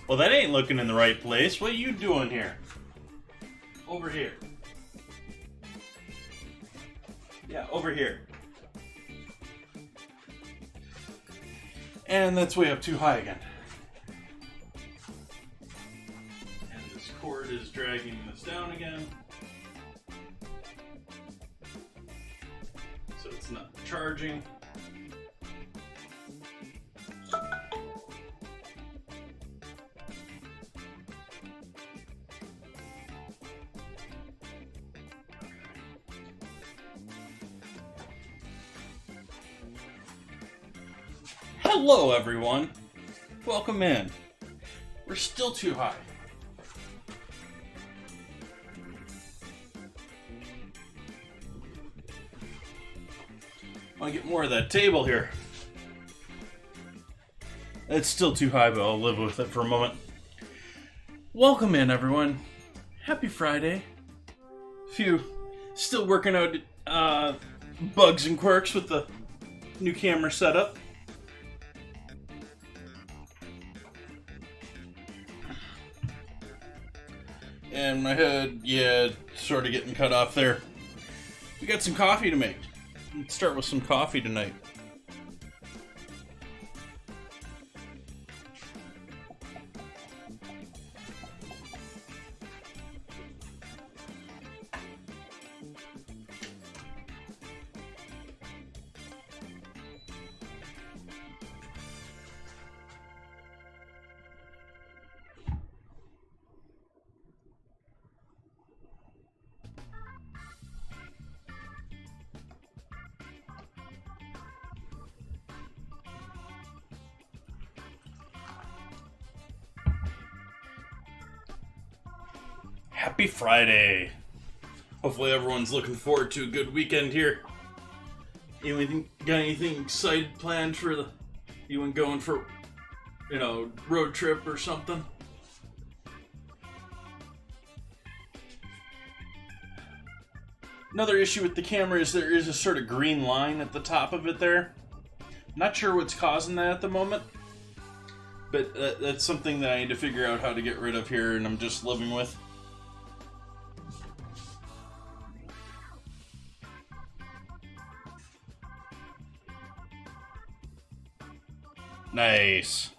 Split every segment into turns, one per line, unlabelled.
Well, that ain't looking in the right place. What are you doing here? Over here. Yeah, over here. And that's way up too high again. And this cord is dragging this down again. So it's not charging. Hello everyone, welcome in. We're still too high. I want to get more of that table here. It's still too high, but I'll live with it for a moment. Welcome in everyone. Happy Friday. Phew, still working out bugs and quirks with the new camera setup. And my head, yeah, sort of getting cut off there. We got some coffee to make. Let's start with some coffee tonight. Happy Friday. Hopefully everyone's looking forward to a good weekend here. Got anything excited planned for you and going for, road trip or something? Another issue with the camera is there is a sort of green line at the top of it there. Not sure what's causing that at the moment, but that's something that I need to figure out how to get rid of here, and I'm just living with. Nice.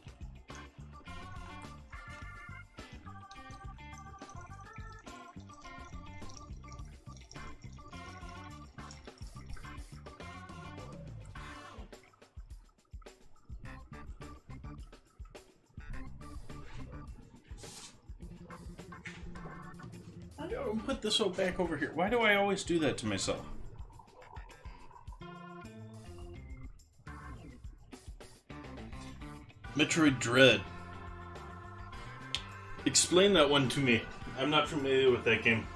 I gotta put this one back over here. Why do I always do that to myself? Metroid Dread. Explain that one to me. I'm not familiar with that game.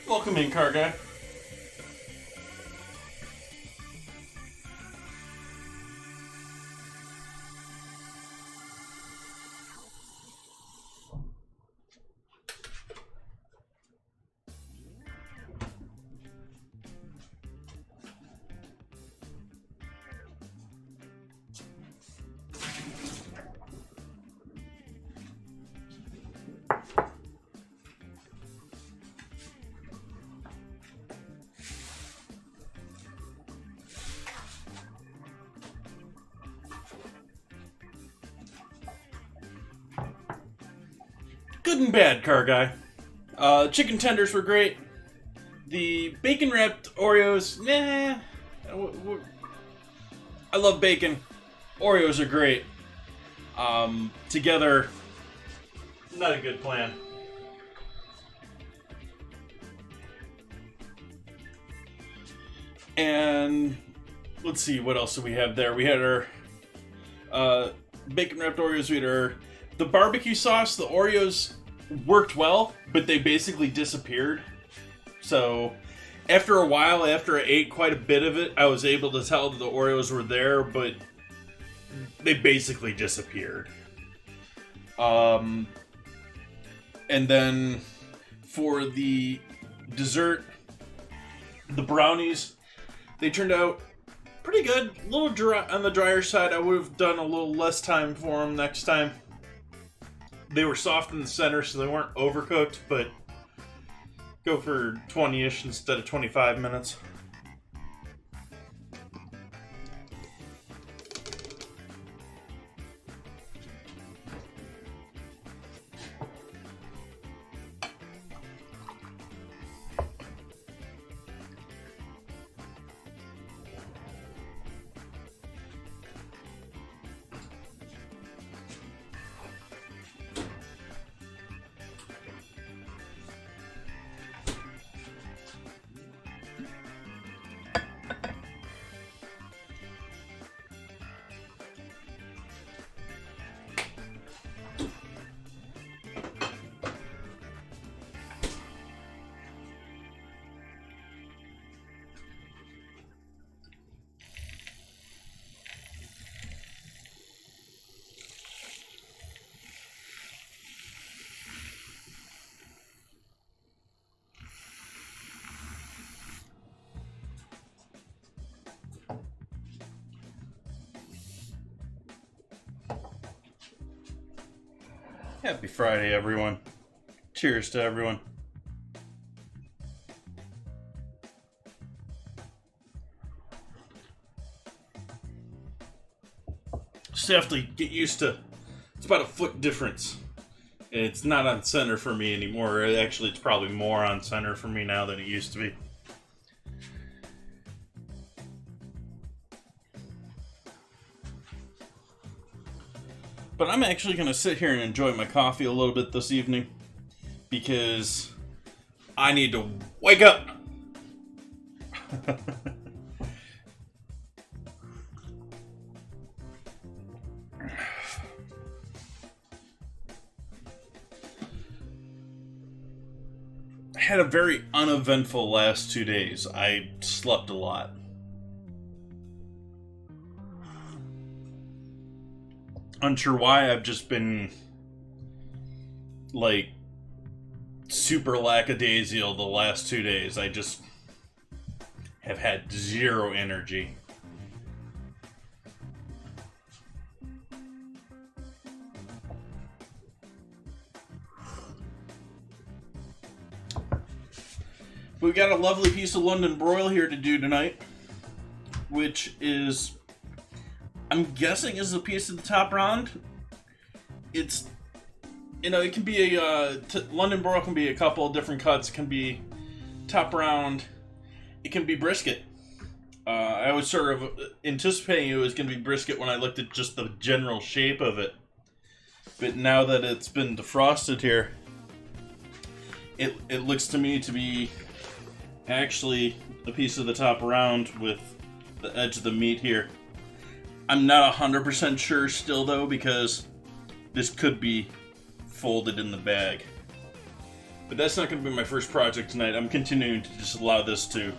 Welcome in, car guy. Good and bad, car guy. Chicken tenders were great. The bacon wrapped Oreos, nah. I love bacon. Oreos are great. Together, not a good plan. And let's see, what else do we have there? We had our bacon wrapped Oreos. We had the barbecue sauce. The Oreos worked well, but they basically disappeared. So After a while, after I ate quite a bit of it, I was able to tell that the Oreos were there, but they basically disappeared. And then for the dessert, the brownies, they turned out pretty good. A little dry on the drier side. I would have done a little less time for them next time. They were soft in the center, so they weren't overcooked, but go for 20-ish instead of 25 minutes. Happy Friday, everyone. Cheers to everyone. Just have to get used to, it's about a foot difference. It's not on center for me anymore. Actually, it's probably more on center for me now than it used to be. But I'm actually going to sit here and enjoy my coffee a little bit this evening because I need to wake up. I had a very uneventful last 2 days. I slept a lot. Unsure why. I've just been like super lackadaisical the last 2 days. I just have had zero energy. We've got a lovely piece of London broil here to do tonight, which is, I'm guessing, is a piece of the top round. It's, you know, it can be a London broil can be a couple of different cuts. It can be top round. It can be brisket. I was sort of anticipating it was going to be brisket when I looked at just the general shape of it, but now that it's been defrosted here, it looks to me to be actually a piece of the top round with the edge of the meat here. I'm not 100% sure still, though, because this could be folded in the bag. But that's not going to be my first project tonight. I'm continuing to just allow this to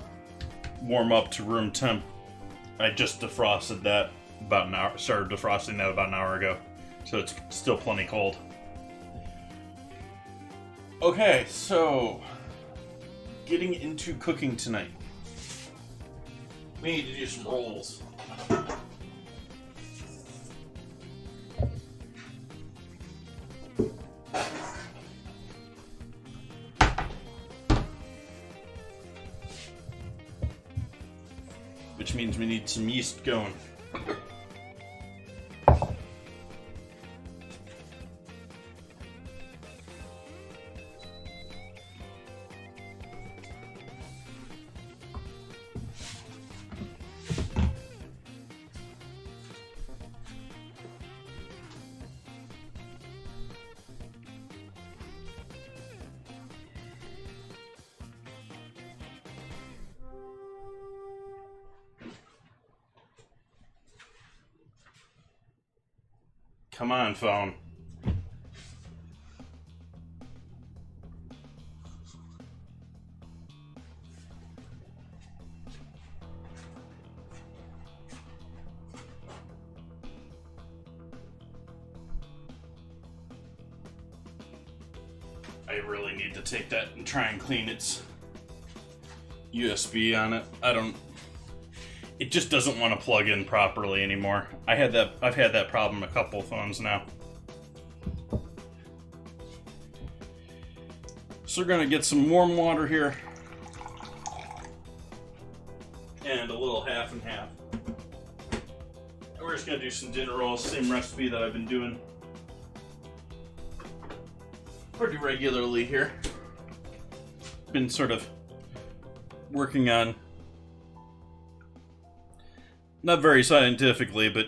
warm up to room temp. I just defrosted that about an hour, started defrosting that about an hour ago, so it's still plenty cold. Okay, so getting into cooking tonight. We need to do some rolls. Which means we need some yeast going. Come on, phone. I really need to take that and try and clean its USB on it. It just doesn't want to plug in properly anymore. I've had that problem a couple of phones now. So we're gonna get some warm water here. And a little half and half. And we're just gonna do some dinner rolls, same recipe that I've been doing pretty regularly here. Been sort of working on, not very scientifically, but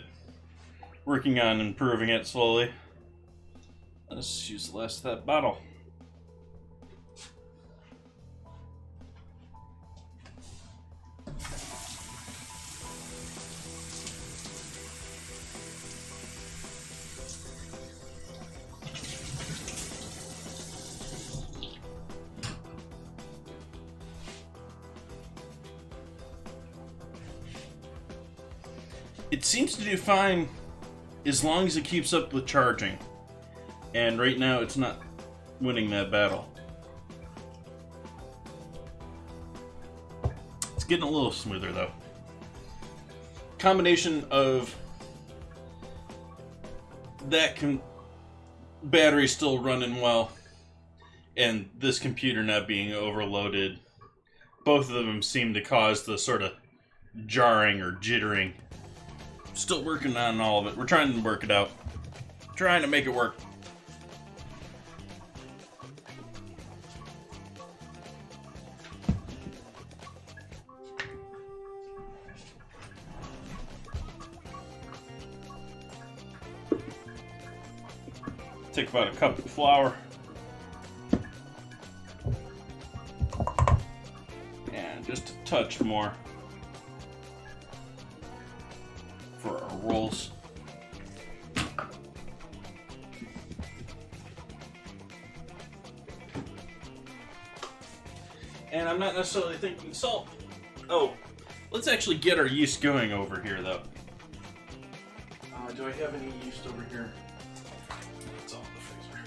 working on improving it slowly. Let's use less of that bottle. It seems to do fine as long as it keeps up with charging. And right now it's not winning that battle. It's getting a little smoother though. Combination of that battery still running well and this computer not being overloaded, both of them seem to cause the sort of jarring or jittering. Still working on all of it. We're trying to work it out. Trying to make it work. Take about a cup of flour. And just a touch more for our rolls. And I'm not necessarily thinking salt. Oh, let's actually get our yeast going over here though. Do I have any yeast over here? It's all in the freezer.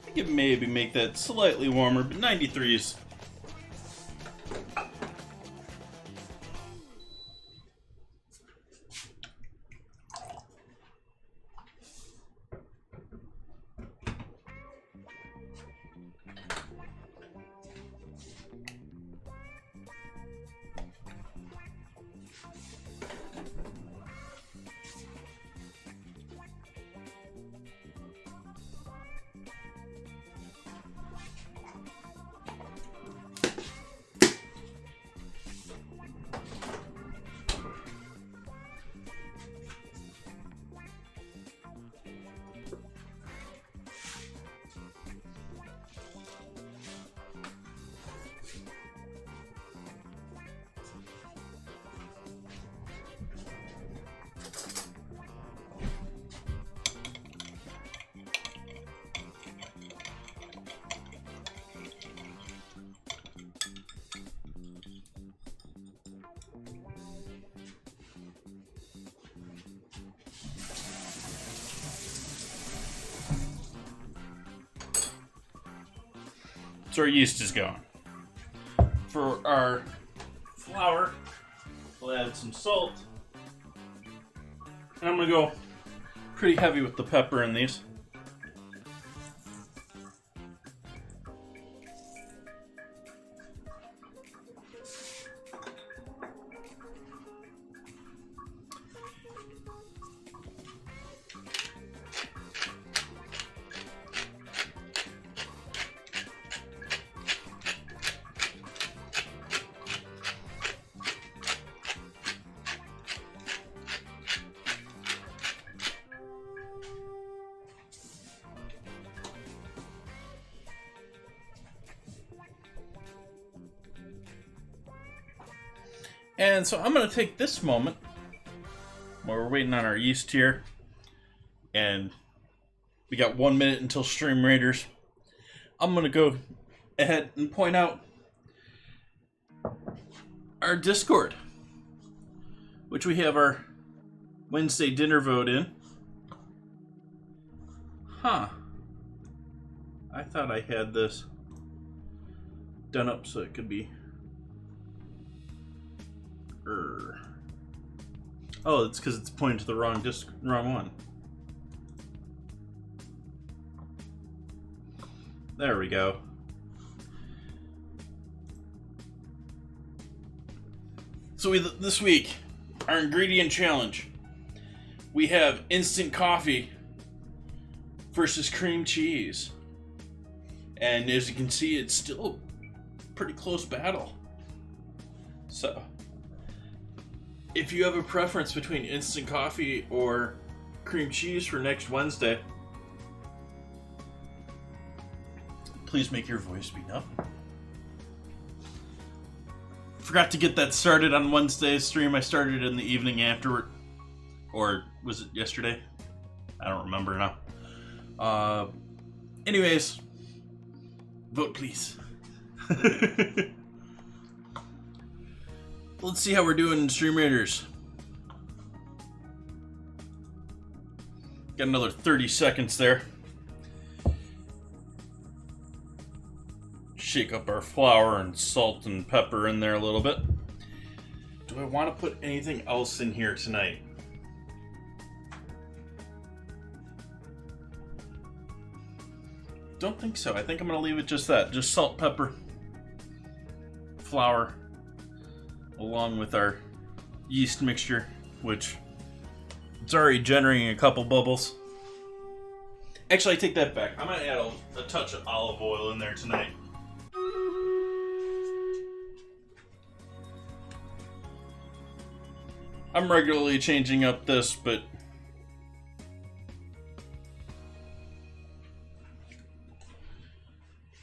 I could maybe make that slightly warmer, but 93 is... So our yeast is going. For our flour, we'll add some salt. And I'm going to go pretty heavy with the pepper in these. And so I'm going to take this moment while we're waiting on our yeast here and we got 1 minute until Stream Raiders. I'm going to go ahead and point out our Discord, which we have our Wednesday dinner vote in. Huh. I thought I had this done up so it could be... Oh, it's because it's pointing to the wrong one. There we go. So this week, our ingredient challenge. We have instant coffee versus cream cheese. And as you can see, it's still a pretty close battle. So, if you have a preference between instant coffee or cream cheese for next Wednesday, please make your voice be known. Forgot to get that started on Wednesday's stream. I started in the evening afterward. Or was it yesterday? I don't remember now. Anyways, vote please. Let's see how we're doing in Stream Raiders. Got another 30 seconds there. Shake up our flour and salt and pepper in there a little bit. Do I want to put anything else in here tonight? Don't think so. I think I'm going to leave it just that. Just salt, pepper, flour, along with our yeast mixture, which it's already generating a couple bubbles. Actually, I take that back. I might add a touch of olive oil in there tonight. I'm regularly changing up this, but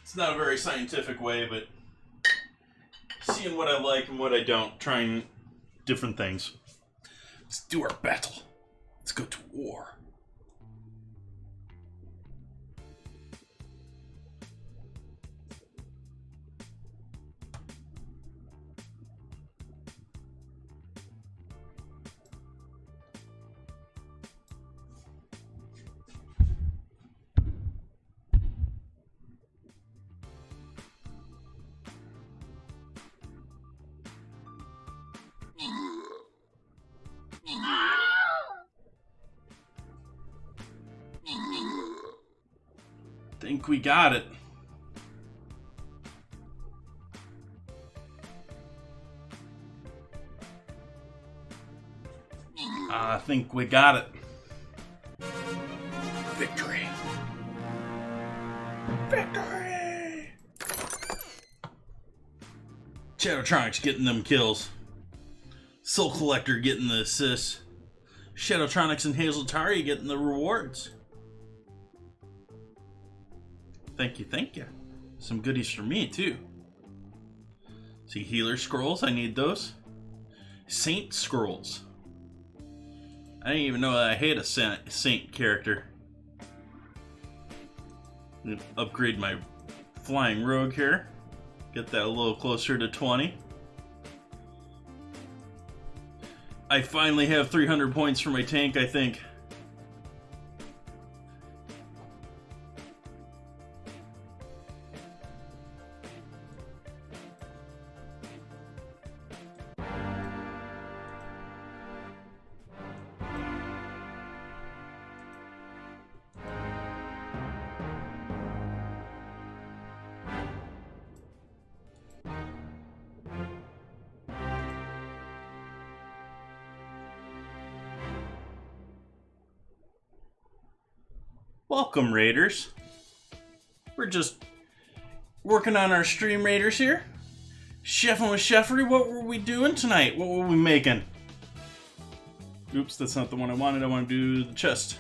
it's not a very scientific way, but seeing what I like and what I don't, trying different things. Let's do our battle. Let's go to war. Think we got it. I think we got it. Victory. Victory! Shadowtronics getting them kills. Soul Collector getting the assists. Shadowtronics and Hazeltari getting the rewards. Thank you, thank you. Some goodies for me, too. See, healer scrolls, I need those. Saint scrolls. I didn't even know that I had a saint character. Upgrade my flying rogue here. Get that a little closer to 20. I finally have 300 points for my tank, I think. Welcome, Raiders. We're just working on our Stream Raiders here. Chefing with Chefery, what were we doing tonight? What were we making? Oops, that's not the one I wanted. I want to do the chest.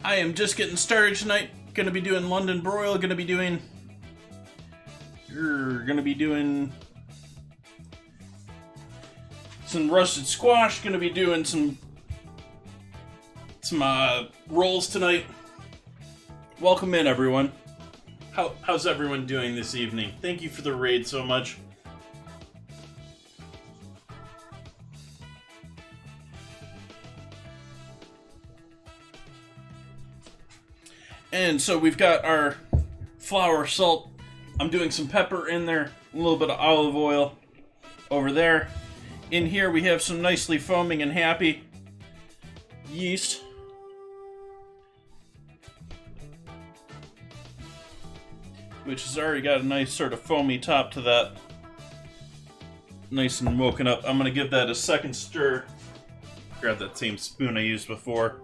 I am just getting started tonight. Gonna be doing London Broil. Gonna be doing some roasted squash. Gonna be doing some rolls tonight. Welcome in, everyone. How's everyone doing this evening? Thank you for the raid so much. And so we've got our flour, salt. I'm doing some pepper in there, a little bit of olive oil over there. In here we have some nicely foaming and happy yeast. Which has already got a nice sort of foamy top to that. Nice and woken up. I'm going to give that a second stir. Grab that same spoon I used before.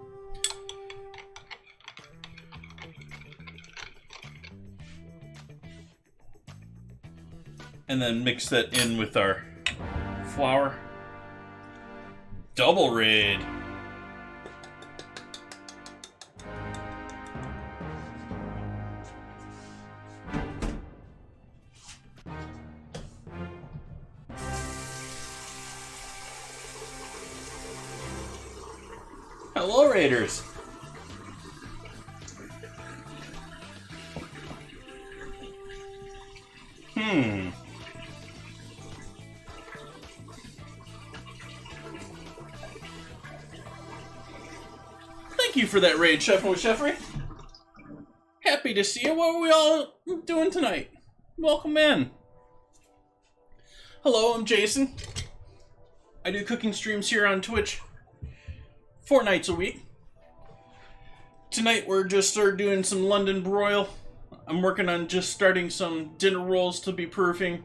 And then mix that in with our flour. Double raid. Hello, Raiders. Thank you for that raid, Chef and Chefry. Happy to see you. What are we all doing tonight? Welcome in. Hello, I'm Jason. I do cooking streams here on Twitch 4 nights a week. Tonight we're just doing some London broil. I'm working on just starting some dinner rolls to be proofing.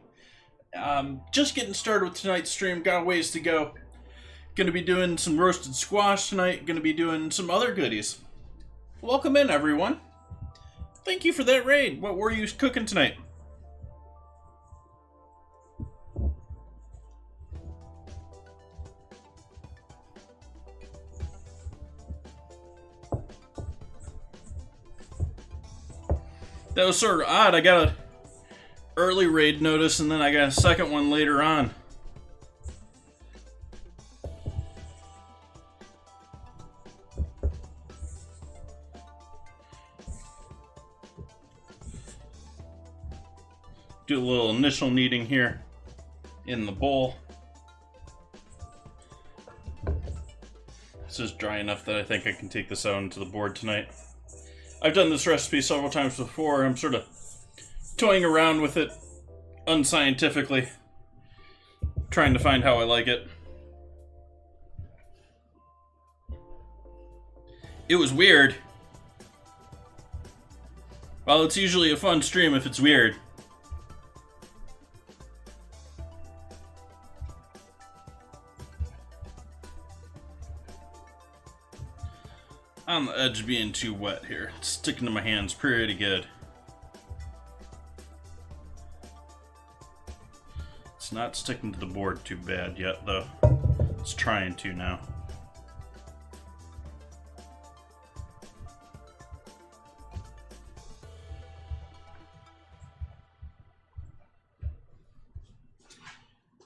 Just getting started with tonight's stream. Got a ways to go. Gonna be doing some roasted squash tonight. Gonna be doing some other goodies. Welcome in, everyone. Thank you for that raid. What were you cooking tonight? That was sort of odd. I got an early raid notice, and then I got a second one later on. Do a little initial kneading here in the bowl. This is dry enough that I think I can take this out into the board tonight. I've done this recipe several times before. I'm sort of toying around with it unscientifically, trying to find how I like it. It was weird. Well, it's usually a fun stream if it's weird. On the edge being too wet here. It's sticking to my hands pretty good. It's not sticking to the board too bad yet, though. It's trying to now.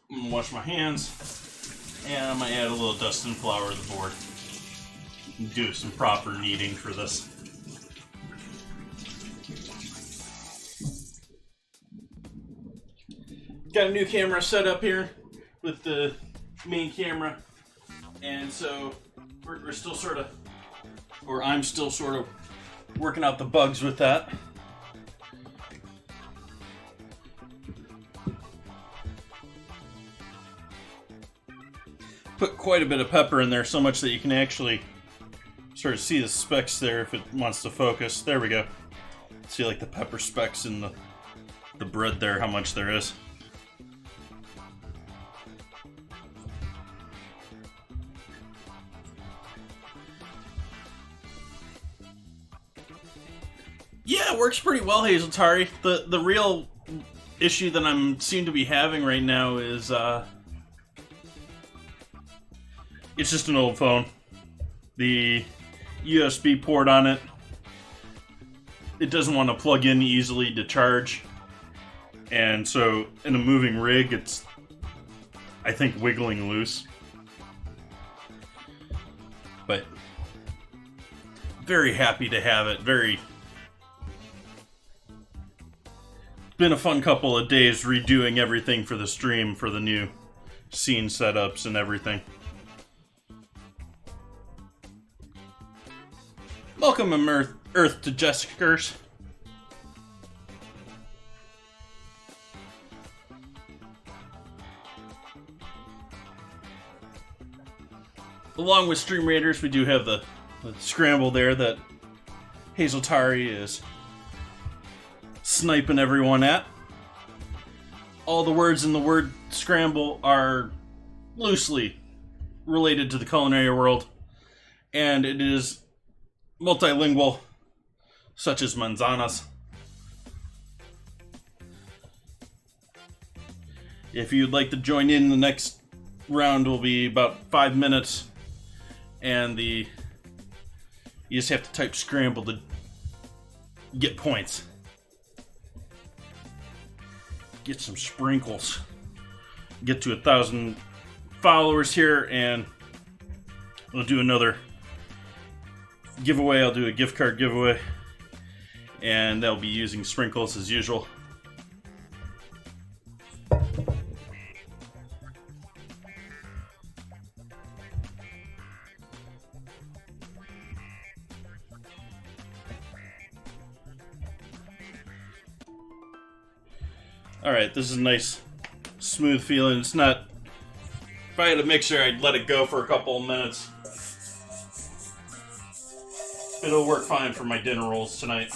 I'm gonna wash my hands, and I'm gonna add a little dust and flour to the board. Do some proper kneading for this. Got a new camera set up here with the main camera, and so we're still sort of, or I'm still sort of working out the bugs with that. Put quite a bit of pepper in there, so much that you can actually sort of see the specks there if it wants to focus. There we go. See like the pepper specks in the bread there, how much there is. Yeah, it works pretty well, Hazeltari. The real issue that I'm seem to be having right now is it's just an old phone. The USB port on it, it doesn't want to plug in easily to charge, and so in a moving rig I think, wiggling loose. But very happy to have it. Been a fun couple of days redoing everything for the stream, for the new scene setups and everything. Welcome, Earth to Jessicers. Along with Stream Raiders, we do have the scramble there that Hazeltari is sniping everyone at. All the words in the word scramble are loosely related to the culinary world, and it is multilingual, such as manzanas. If you'd like to join in, the next round will be about 5 minutes, and you just have to type scramble to get points. Get some sprinkles. Get to 1,000 followers here, and we'll do another giveaway. I'll do a gift card giveaway, and they'll be using sprinkles as usual. Alright, this is a nice, smooth feeling. It's not... If I had a mixer, I'd let it go for a couple of minutes. It'll work fine for my dinner rolls tonight.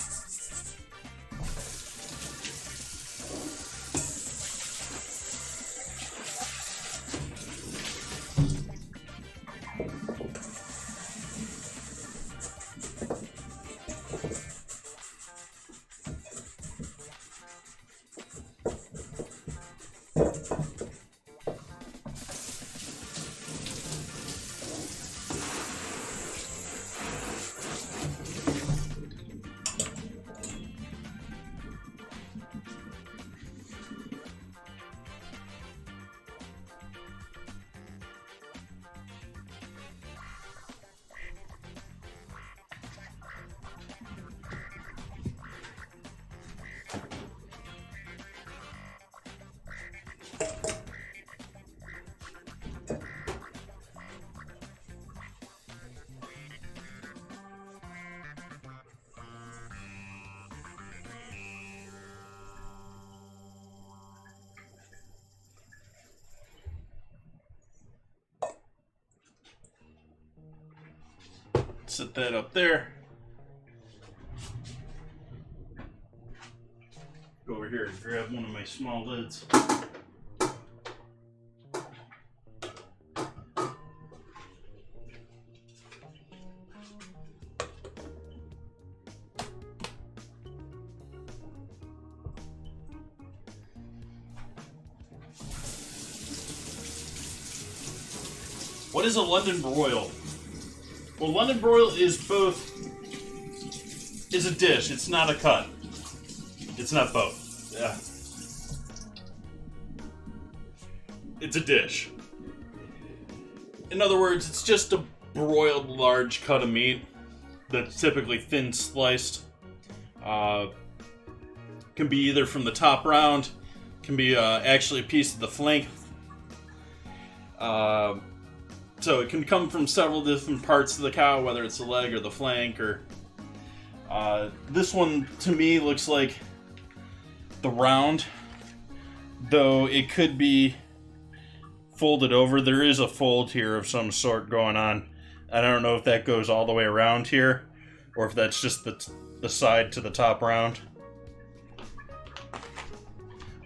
Set that up there. Go over here and grab one of my small lids. What is a London broil? Well, London broil is a dish. It's not a cut. It's not both. Yeah. It's a dish. In other words, it's just a broiled large cut of meat that's typically thin sliced. Can be either from the top round, can be actually a piece of the flank. So it can come from several different parts of the cow, whether it's the leg or the flank, or this one to me looks like the round, though it could be folded over. There is a fold here of some sort going on. I don't know if that goes all the way around here, or if that's just the side to the top round.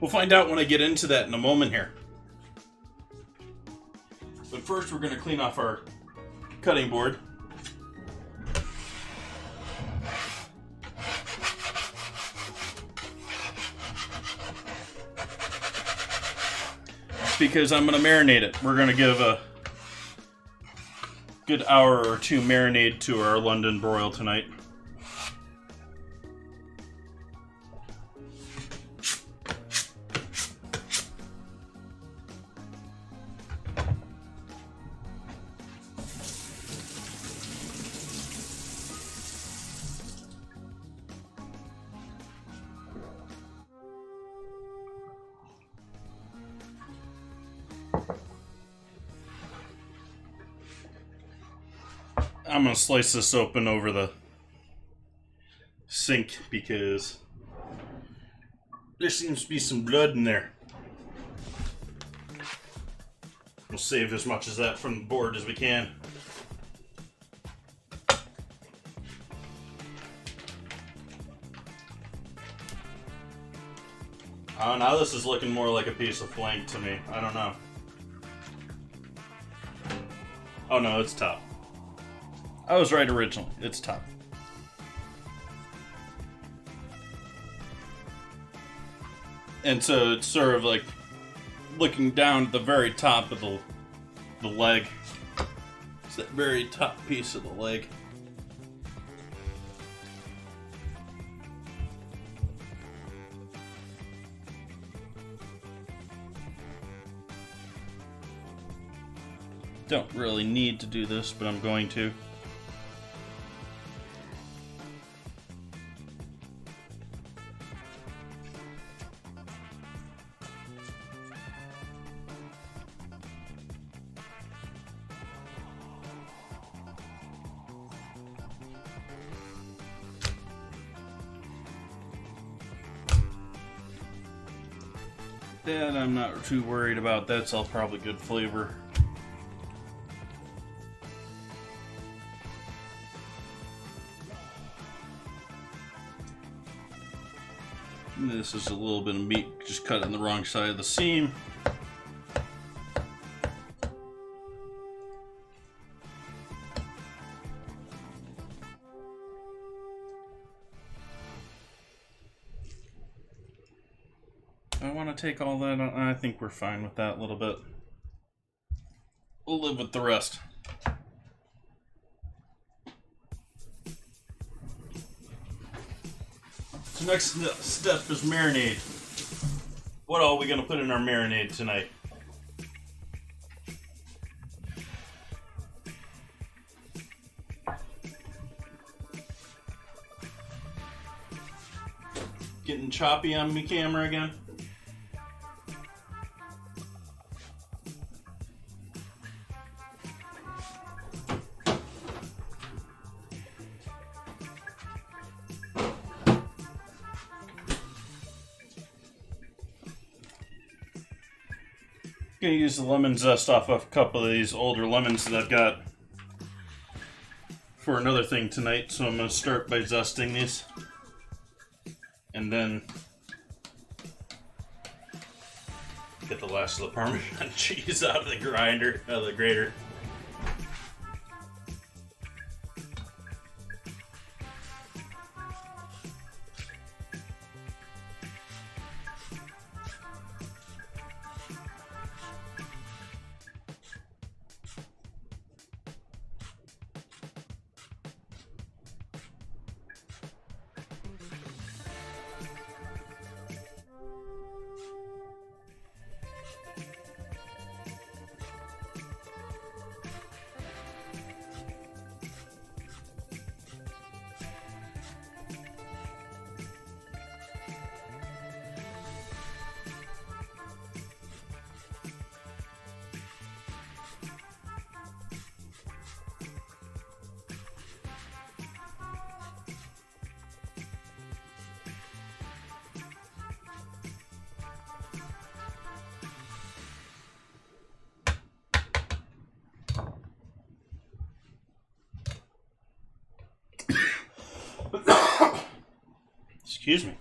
We'll find out when I get into that in a moment here. But first we're going to clean off our cutting board. Because I'm going to marinate it. We're going to give a good hour or two marinade to our London broil tonight. I'm gonna slice this open over the sink because there seems to be some blood in there. We'll save as much of that from the board as we can. Oh, now this is looking more like a piece of flank to me. I don't know. Oh no, it's top. I was right originally. It's top. And so it's sort of like looking down at the very top of the leg. It's that very top piece of the leg. Don't really need to do this, but I'm going to. That I'm not too worried about. That's all probably good flavor. And this is a little bit of meat just cut on the wrong side of the seam. I want to take all that on. I think we're fine with that a little bit. We'll live with the rest. So next step is marinade. What all are we going to put in our marinade tonight? Getting choppy on me camera again? I'm gonna use the lemon zest off of a couple of these older lemons that I've got for another thing tonight. So I'm gonna start by zesting these, and then get the last of the Parmesan cheese out of the grinder, out of the grater. Excuse me.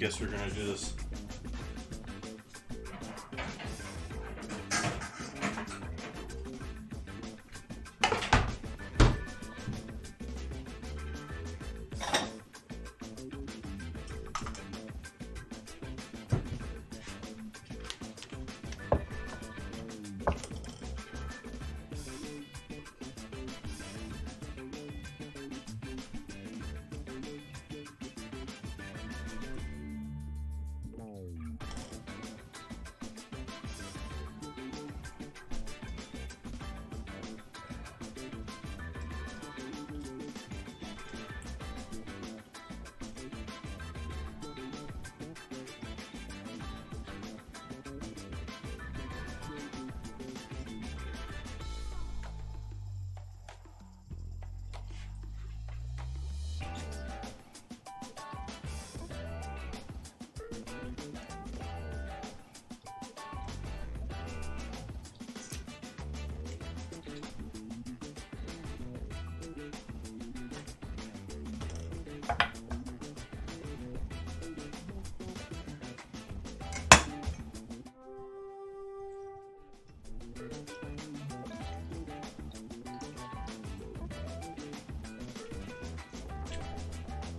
guess we're gonna do this.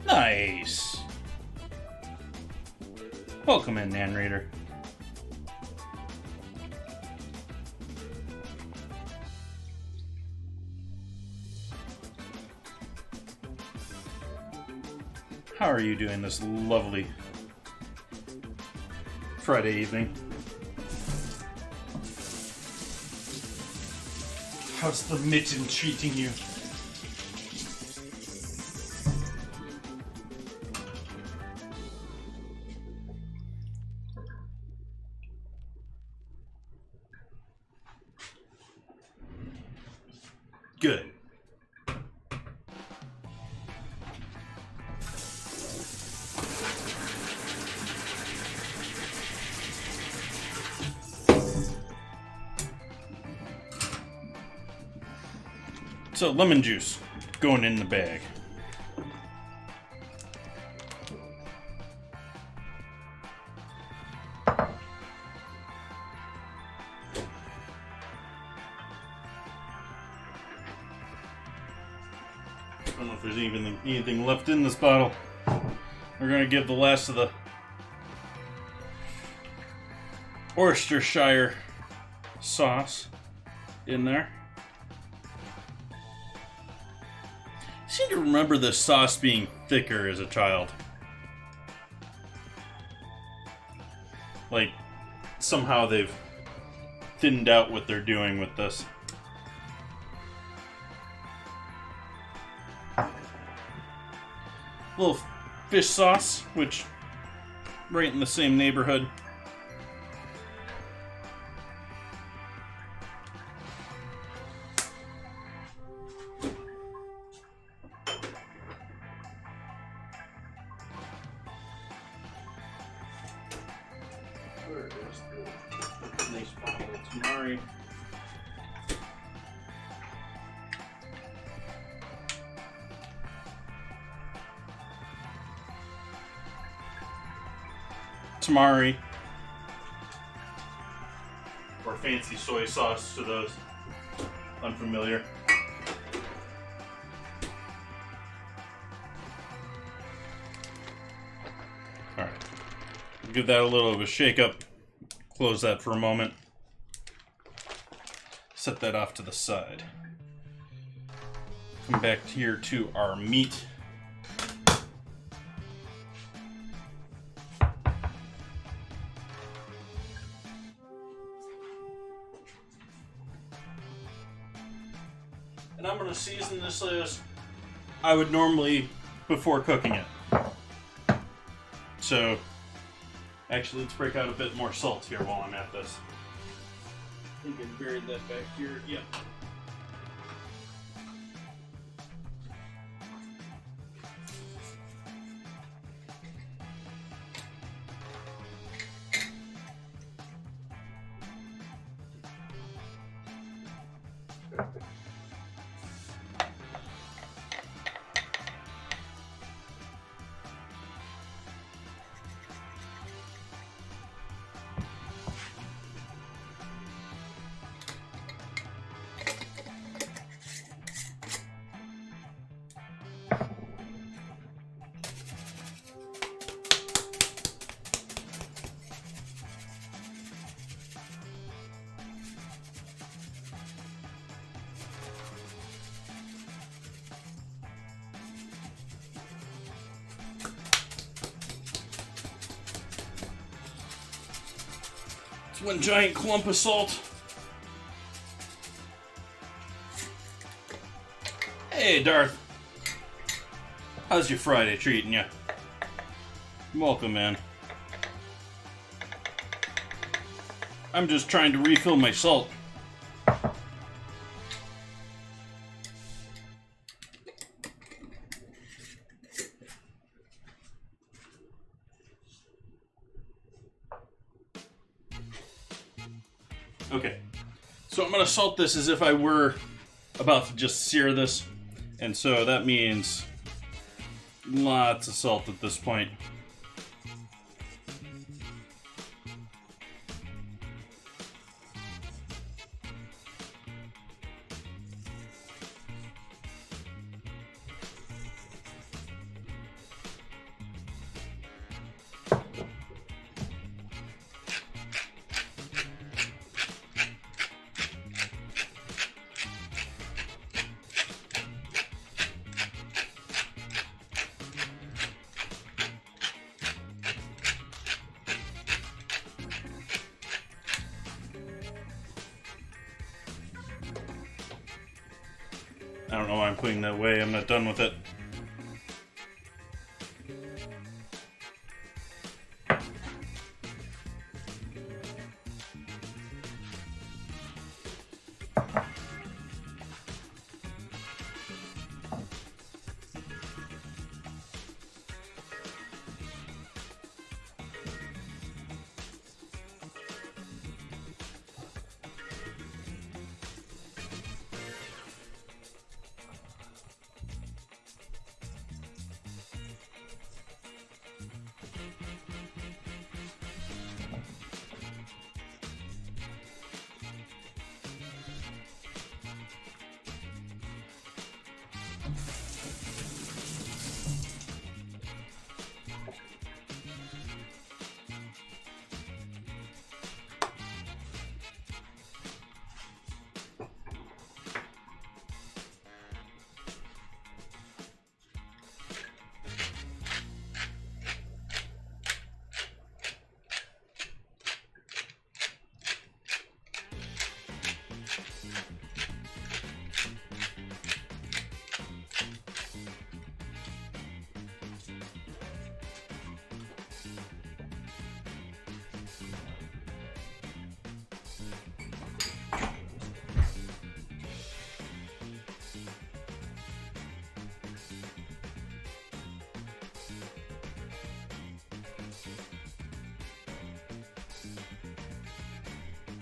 Nice. Welcome in, Nan Raider. How are you doing this lovely Friday evening? How's the mitten treating you? Good. So, lemon juice going in the bag. I don't know if there's even anything left in this bottle. We're going to give the last of the Worcestershire sauce in there. I seem to remember the sauce being thicker as a child. Like, somehow they've thinned out what they're doing with this. A little fish sauce, which right in the same neighborhood. Where is the nice bottle of tamari? Tamari, or fancy soy sauce to those unfamiliar. All right, give that a little of a shake up. Close that for a moment. Set that off to the side. Come back here to our meat. And I'm going to season this as I would normally before cooking it. So, actually, let's break out a bit more salt here while I'm at this. I think I buried that back here. Yep. one giant clump of salt. Hey, Darth. How's your Friday treating you? Welcome, man. I'm just trying to refill my salt. Okay, so I'm going to salt this as if I were about to just sear this, and so that means lots of salt at this point. I don't know why I'm putting that away. I'm not done with it.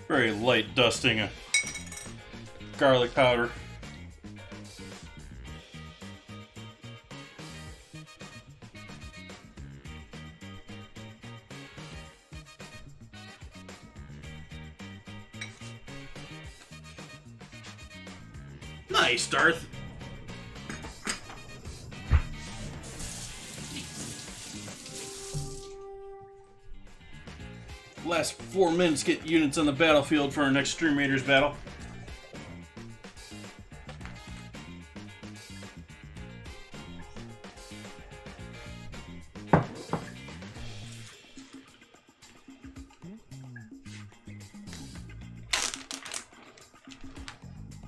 Very light dusting of garlic powder. Nice, Darth. Last 4 minutes, get units on the battlefield for our next Stream Raiders battle.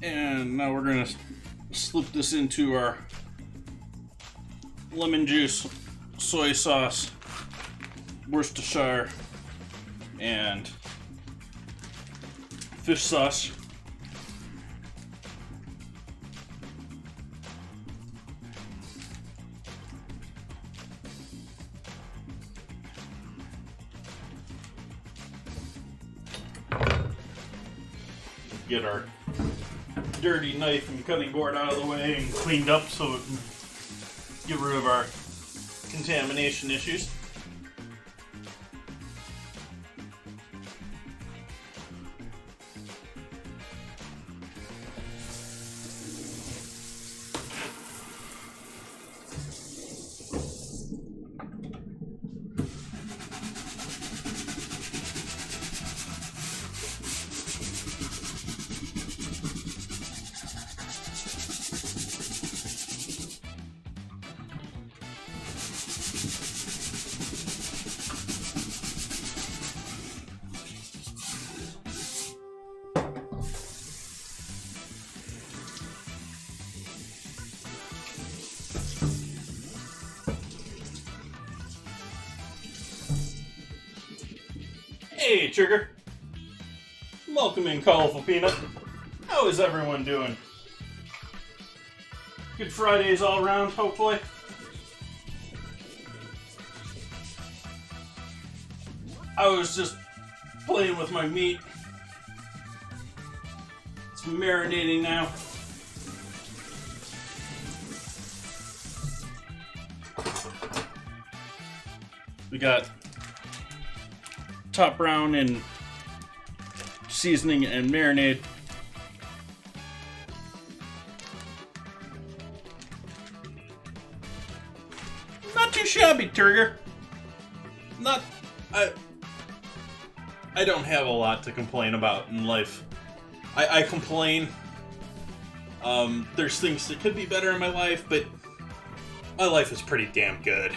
And now we're going to slip this into our lemon juice, soy sauce, Worcestershire, and fish sauce. Get our dirty knife and cutting board out of the way and cleaned up so we can get rid of our contamination issues. Hey, Trigger. Welcome in, Colorful Peanut. How is everyone doing? Good Fridays all around, hopefully. I was just playing with my meat. It's marinating now. We got top brown and seasoning and marinade. Not too shabby, Turger. I don't have a lot to complain about in life. I complain. There's things that could be better in my life, but my life is pretty damn good.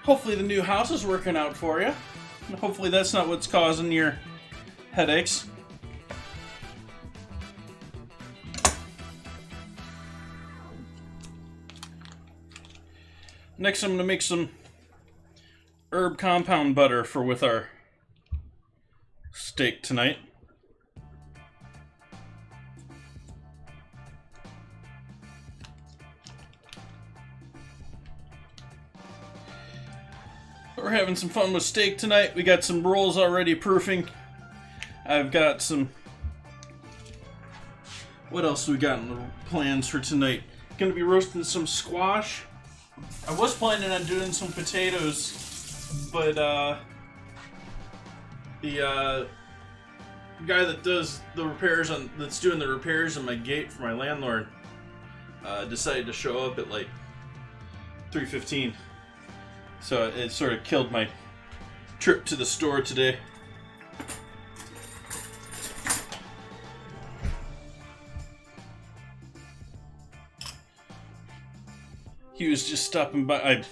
Hopefully the new house is working out for you. Hopefully that's not what's causing your headaches. Next I'm going to make some herb compound butter for with our steak tonight. We're having some fun with steak tonight. We got some rolls already proofing. I've got some... What else do we got in the plans for tonight? Gonna be roasting some squash. I was planning on doing some potatoes, but the guy that does the repairs that's doing the repairs on my gate for my landlord decided to show up at like 3:15. So it sort of killed my trip to the store today. He was just stopping by.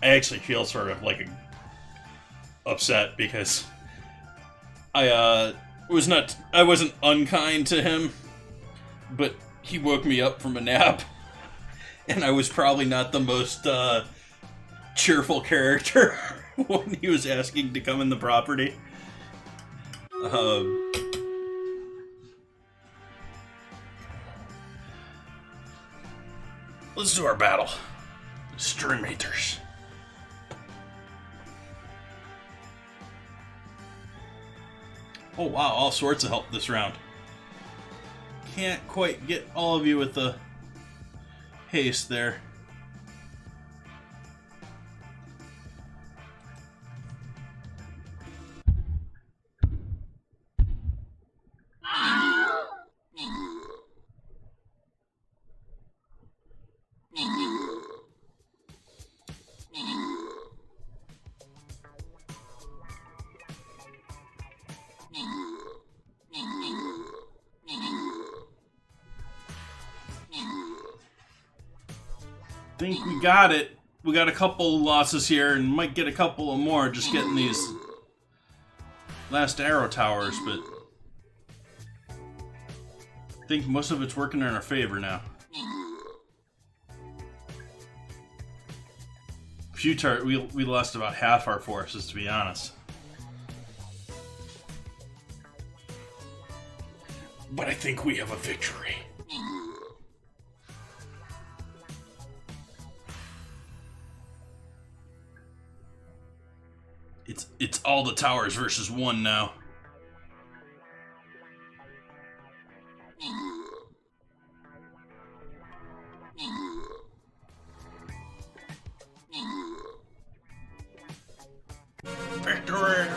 I actually feel sort of like upset because I wasn't unkind to him, but he woke me up from a nap, and I was probably not the most cheerful character when he was asking to come in the property. Let's do our battle. Stream Eaters. Oh wow, all sorts of help this round. Can't quite get all of you with the haste there. Think we got it. We got a couple losses here and might get a couple of more just getting these last arrow towers, but I think most of it's working in our favor now. We lost about half our forces, to be honest. But I think we have a victory. It's all the towers versus one now. Victory!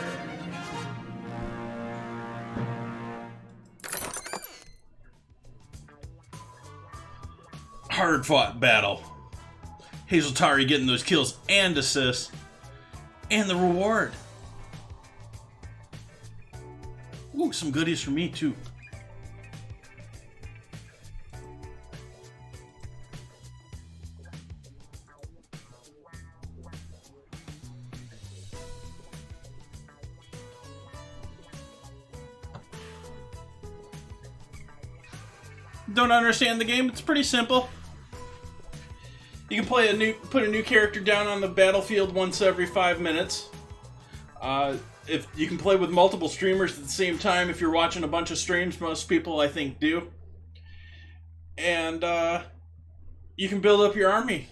Hard fought battle. Hazeltari getting those kills and assists. And the reward. Ooh, some goodies for me too. don't understand the game, it's pretty simple. You can put a new character down on the battlefield once every 5 minutes. If you can play with multiple streamers at the same time, if you're watching a bunch of streams, most people I think do. And you can build up your army.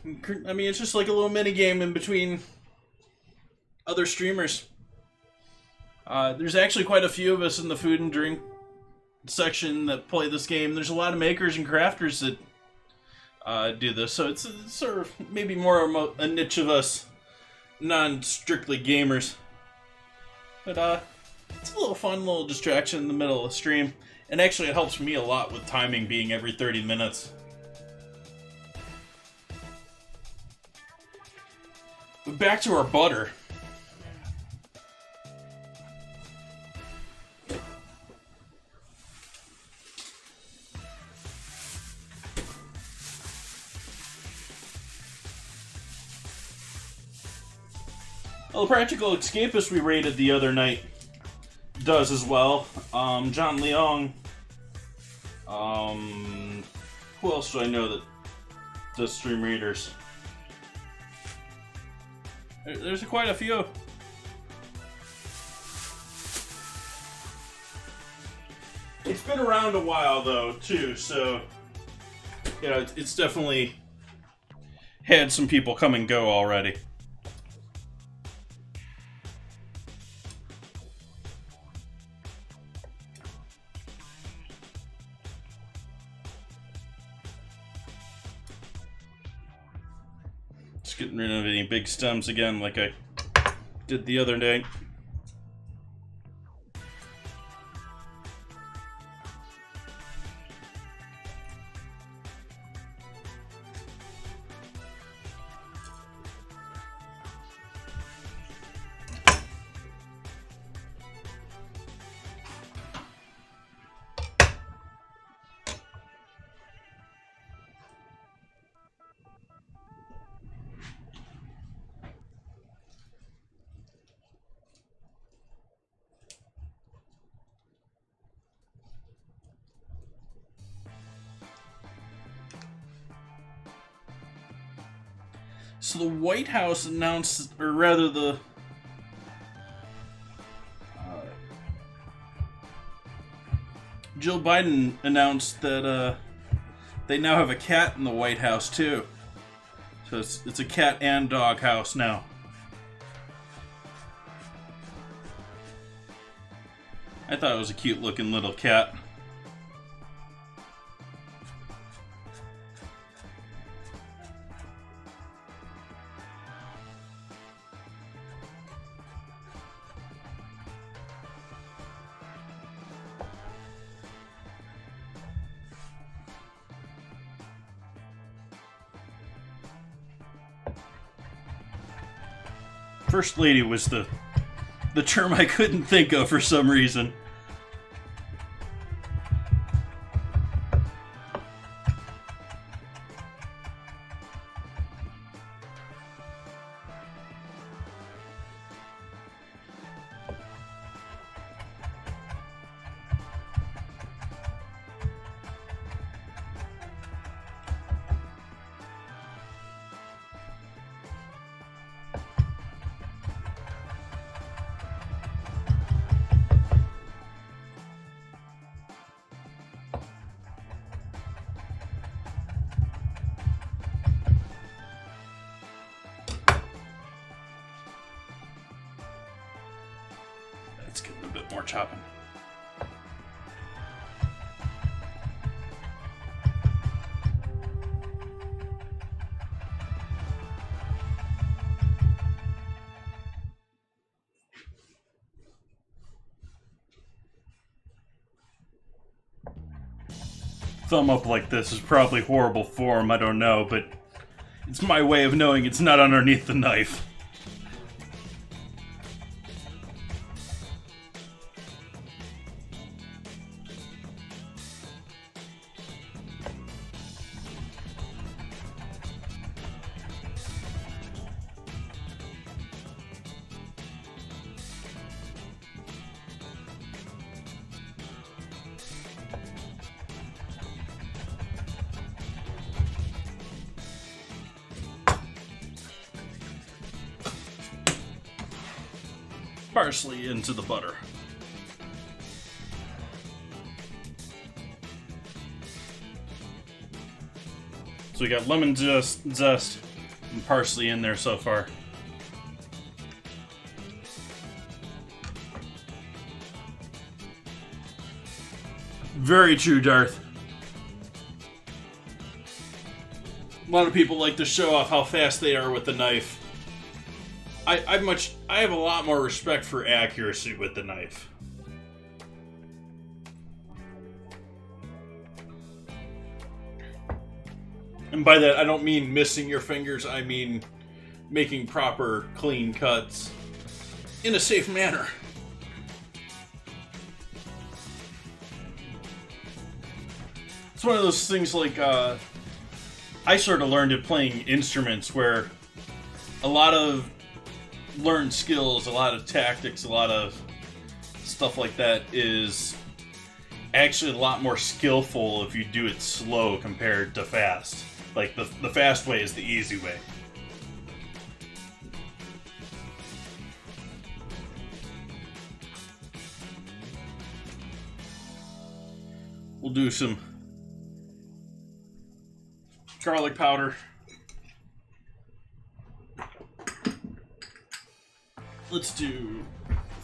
I mean, it's just like a little mini game in between other streamers. There's actually quite a few of us in the food and drink section that play this game. There's a lot of makers and crafters that do this, so it's sort of maybe more a niche of us non-strictly gamers. But it's a little fun little distraction in the middle of the stream, and actually it helps me a lot with timing being every 30 minutes. But back to our butter. Well, the Practical Escapist we rated the other night does as well. John Leong. Who else do I know that does stream readers? There's quite a few. It's been around a while though, too, so you know, it's definitely had some people come and go already. Just getting rid of any big stems again like I did the other day. So the White House announced, or rather the Jill Biden announced that they now have a cat in the White House too. So it's a cat and dog house now. I thought it was a cute looking little cat. First Lady was the term I couldn't think of for some reason. Let's get a bit more chopping. Thumb up like this is probably horrible form, I don't know, but it's my way of knowing it's not underneath the knife. parsley into the butter. So we got lemon zest and parsley in there so far. Very true, Darth. A lot of people like to show off how fast they are with the knife. I have a lot more respect for accuracy with the knife. And by that, I don't mean missing your fingers. I mean making proper, clean cuts in a safe manner. It's one of those things like, I sort of learned it playing instruments where a lot of learned skills, a lot of tactics, a lot of stuff like that is actually a lot more skillful if you do it slow compared to fast. Like, the fast way is the easy way. We'll do some garlic powder. Let's do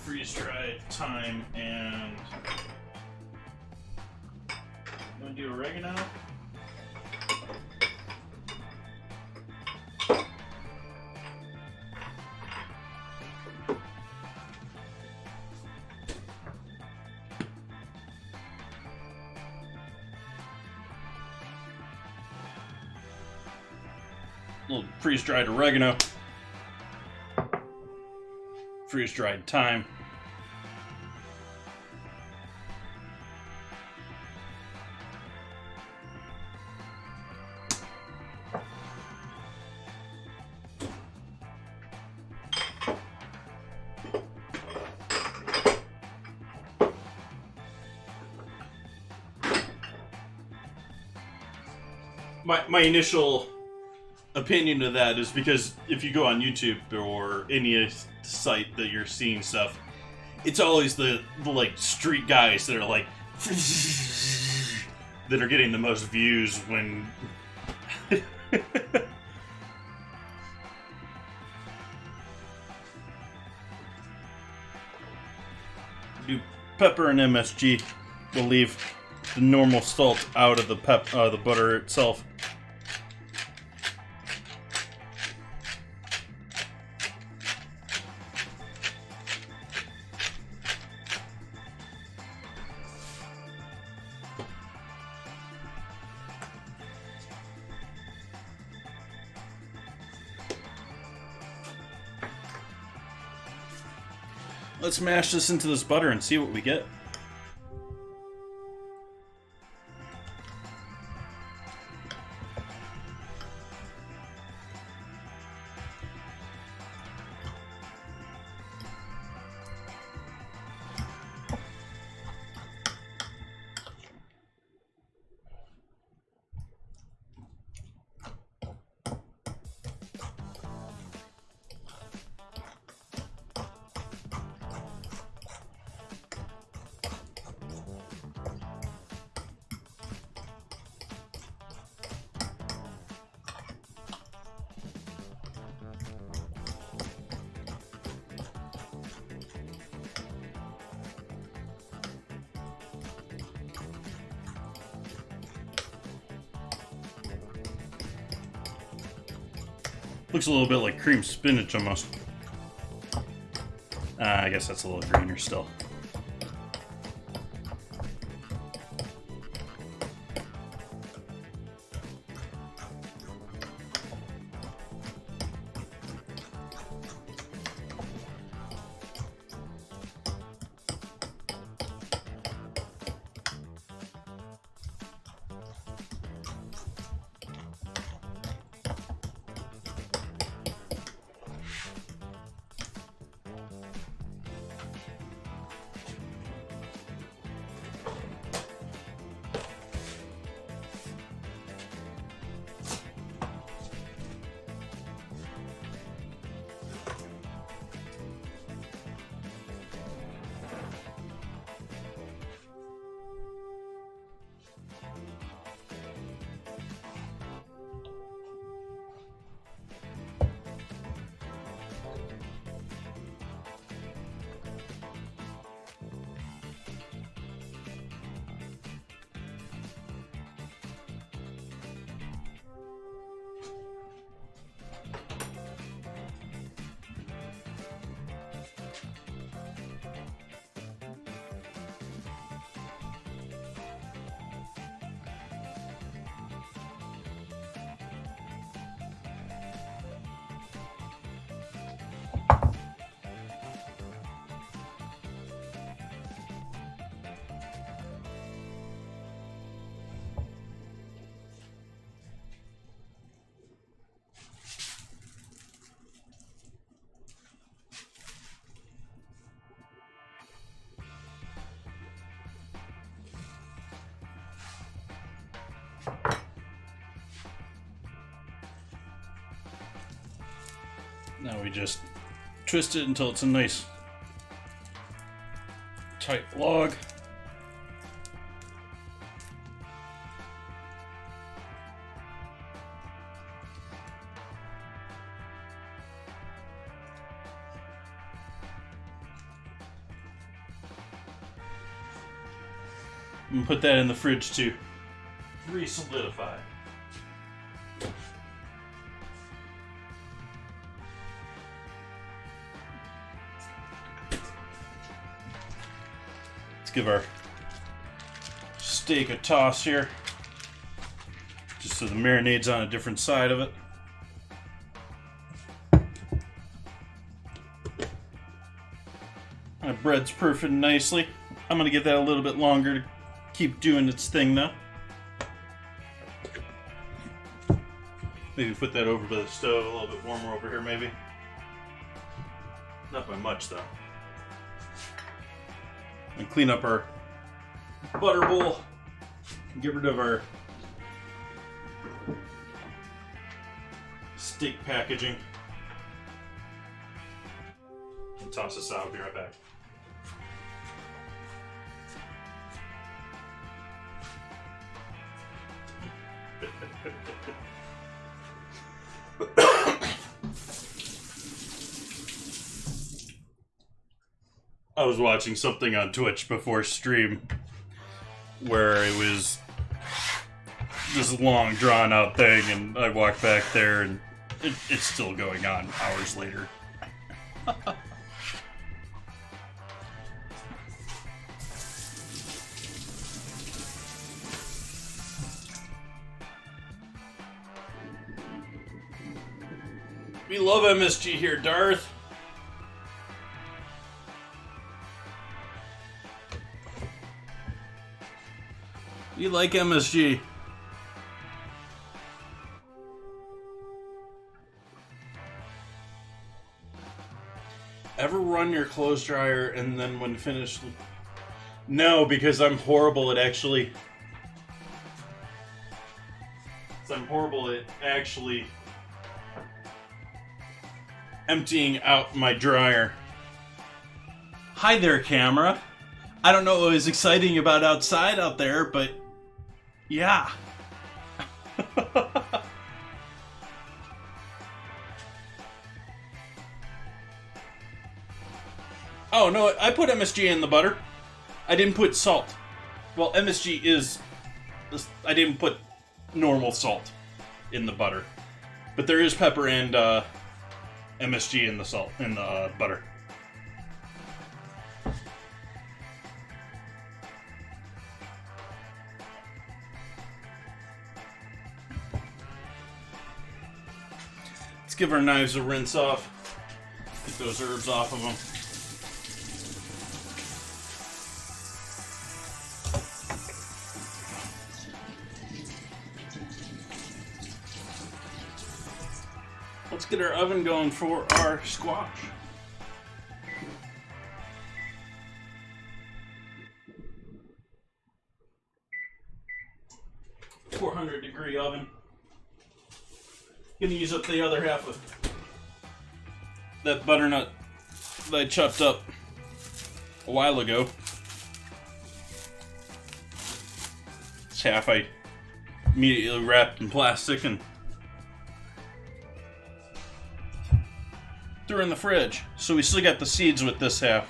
freeze-dried thyme and... You want to do oregano? A little freeze-dried oregano, freeze-dried thyme, my initial opinion of that is because if you go on YouTube or any site that you're seeing stuff, it's always the like street guys that are like that are getting the most views when do pepper and MSG. We'll leave the normal salt out of the butter itself. Let's mash this into this butter and see what we get. Looks a little bit like cream spinach almost. I guess that's a little greener still. Now we just twist it until it's a nice tight log. And put that in the fridge to re-solidify. Let's give our steak a toss here, just so the marinade's on a different side of it. My bread's perfect nicely. I'm gonna give that a little bit longer to keep doing its thing though. Maybe put that over by the stove, a little bit warmer over here maybe. Not by much though. And clean up our butter bowl. Get rid of our steak packaging. And toss this out. I'll be right back. I was watching something on Twitch before stream where it was this long drawn out thing, and I walked back there and it's still going on hours later. We love MSG here, Darth. You like MSG? Ever run your clothes dryer and then when finished? No, because I'm horrible at actually. I'm horrible at actually emptying out my dryer. Hi there, camera. I don't know what was exciting about outside out there, but yeah. Oh no, I put MSG in the butter. I didn't put salt. Well, MSG is... I didn't put normal salt in the butter. But there is pepper and MSG in the salt, in the butter. Let's give our knives a rinse off. Get those herbs off of them. Let's get our oven going for our squash. 400-degree oven. Gonna use up the other half of that butternut that I chopped up a while ago. This half I immediately wrapped in plastic and threw in the fridge. So we still got the seeds with this half.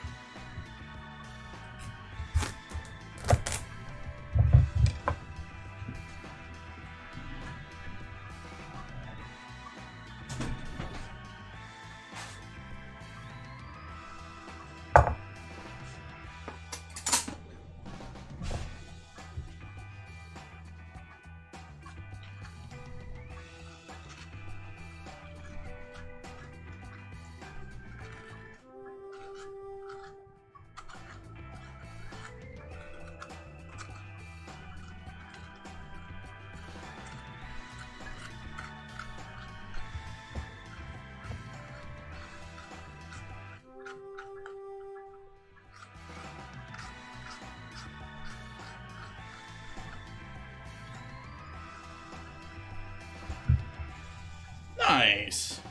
Nice.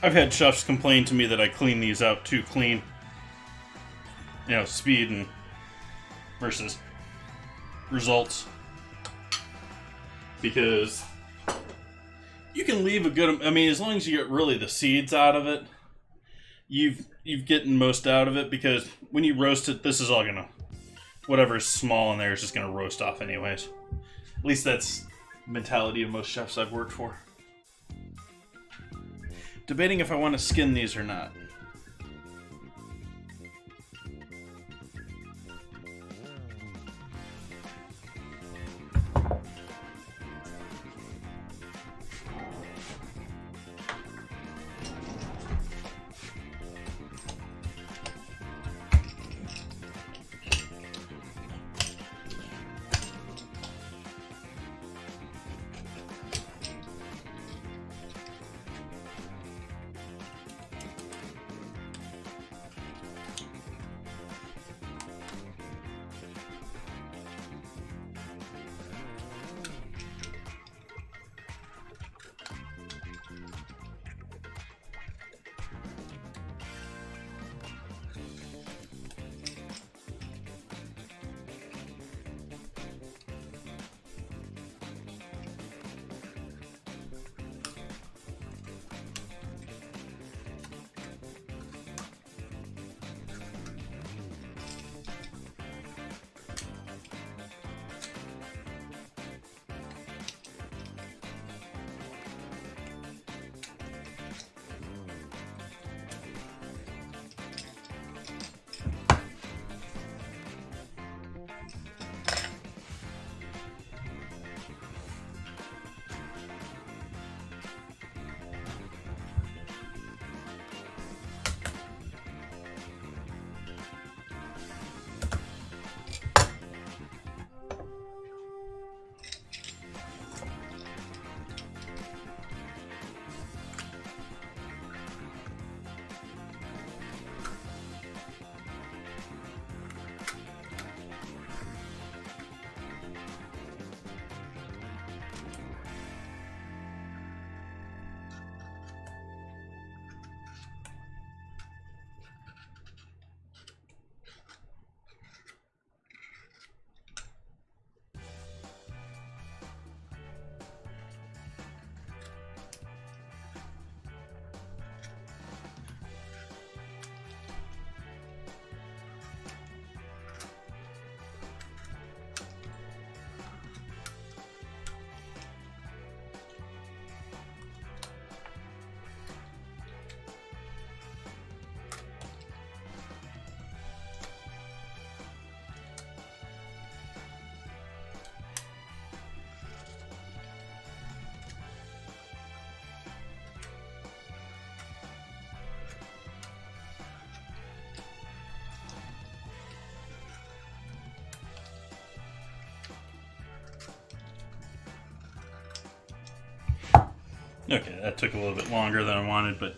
I've had chefs complain to me that I clean these out too clean. You know, speed and versus results. Because you can leave a good... I mean, as long as you get really the seeds out of it, you've gotten most out of it, because when you roast it, this is all gonna... Whatever's small in there is just gonna roast off anyways. At least that's the mentality of most chefs I've worked for. Debating if I want to skin these or not. Okay, that took a little bit longer than I wanted, but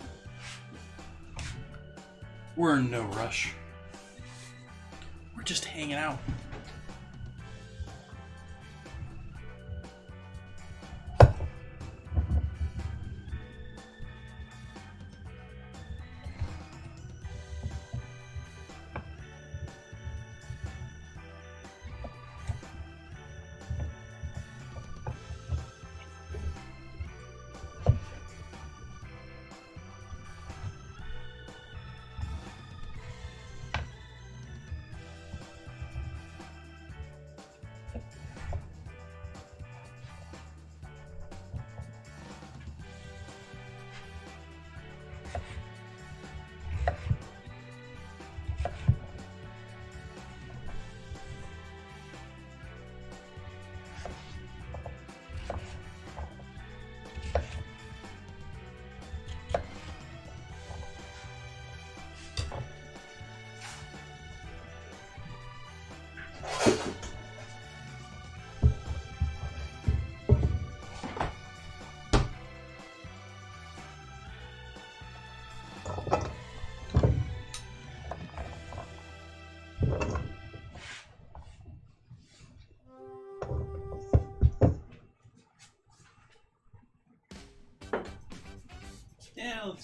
we're in no rush. We're just hanging out.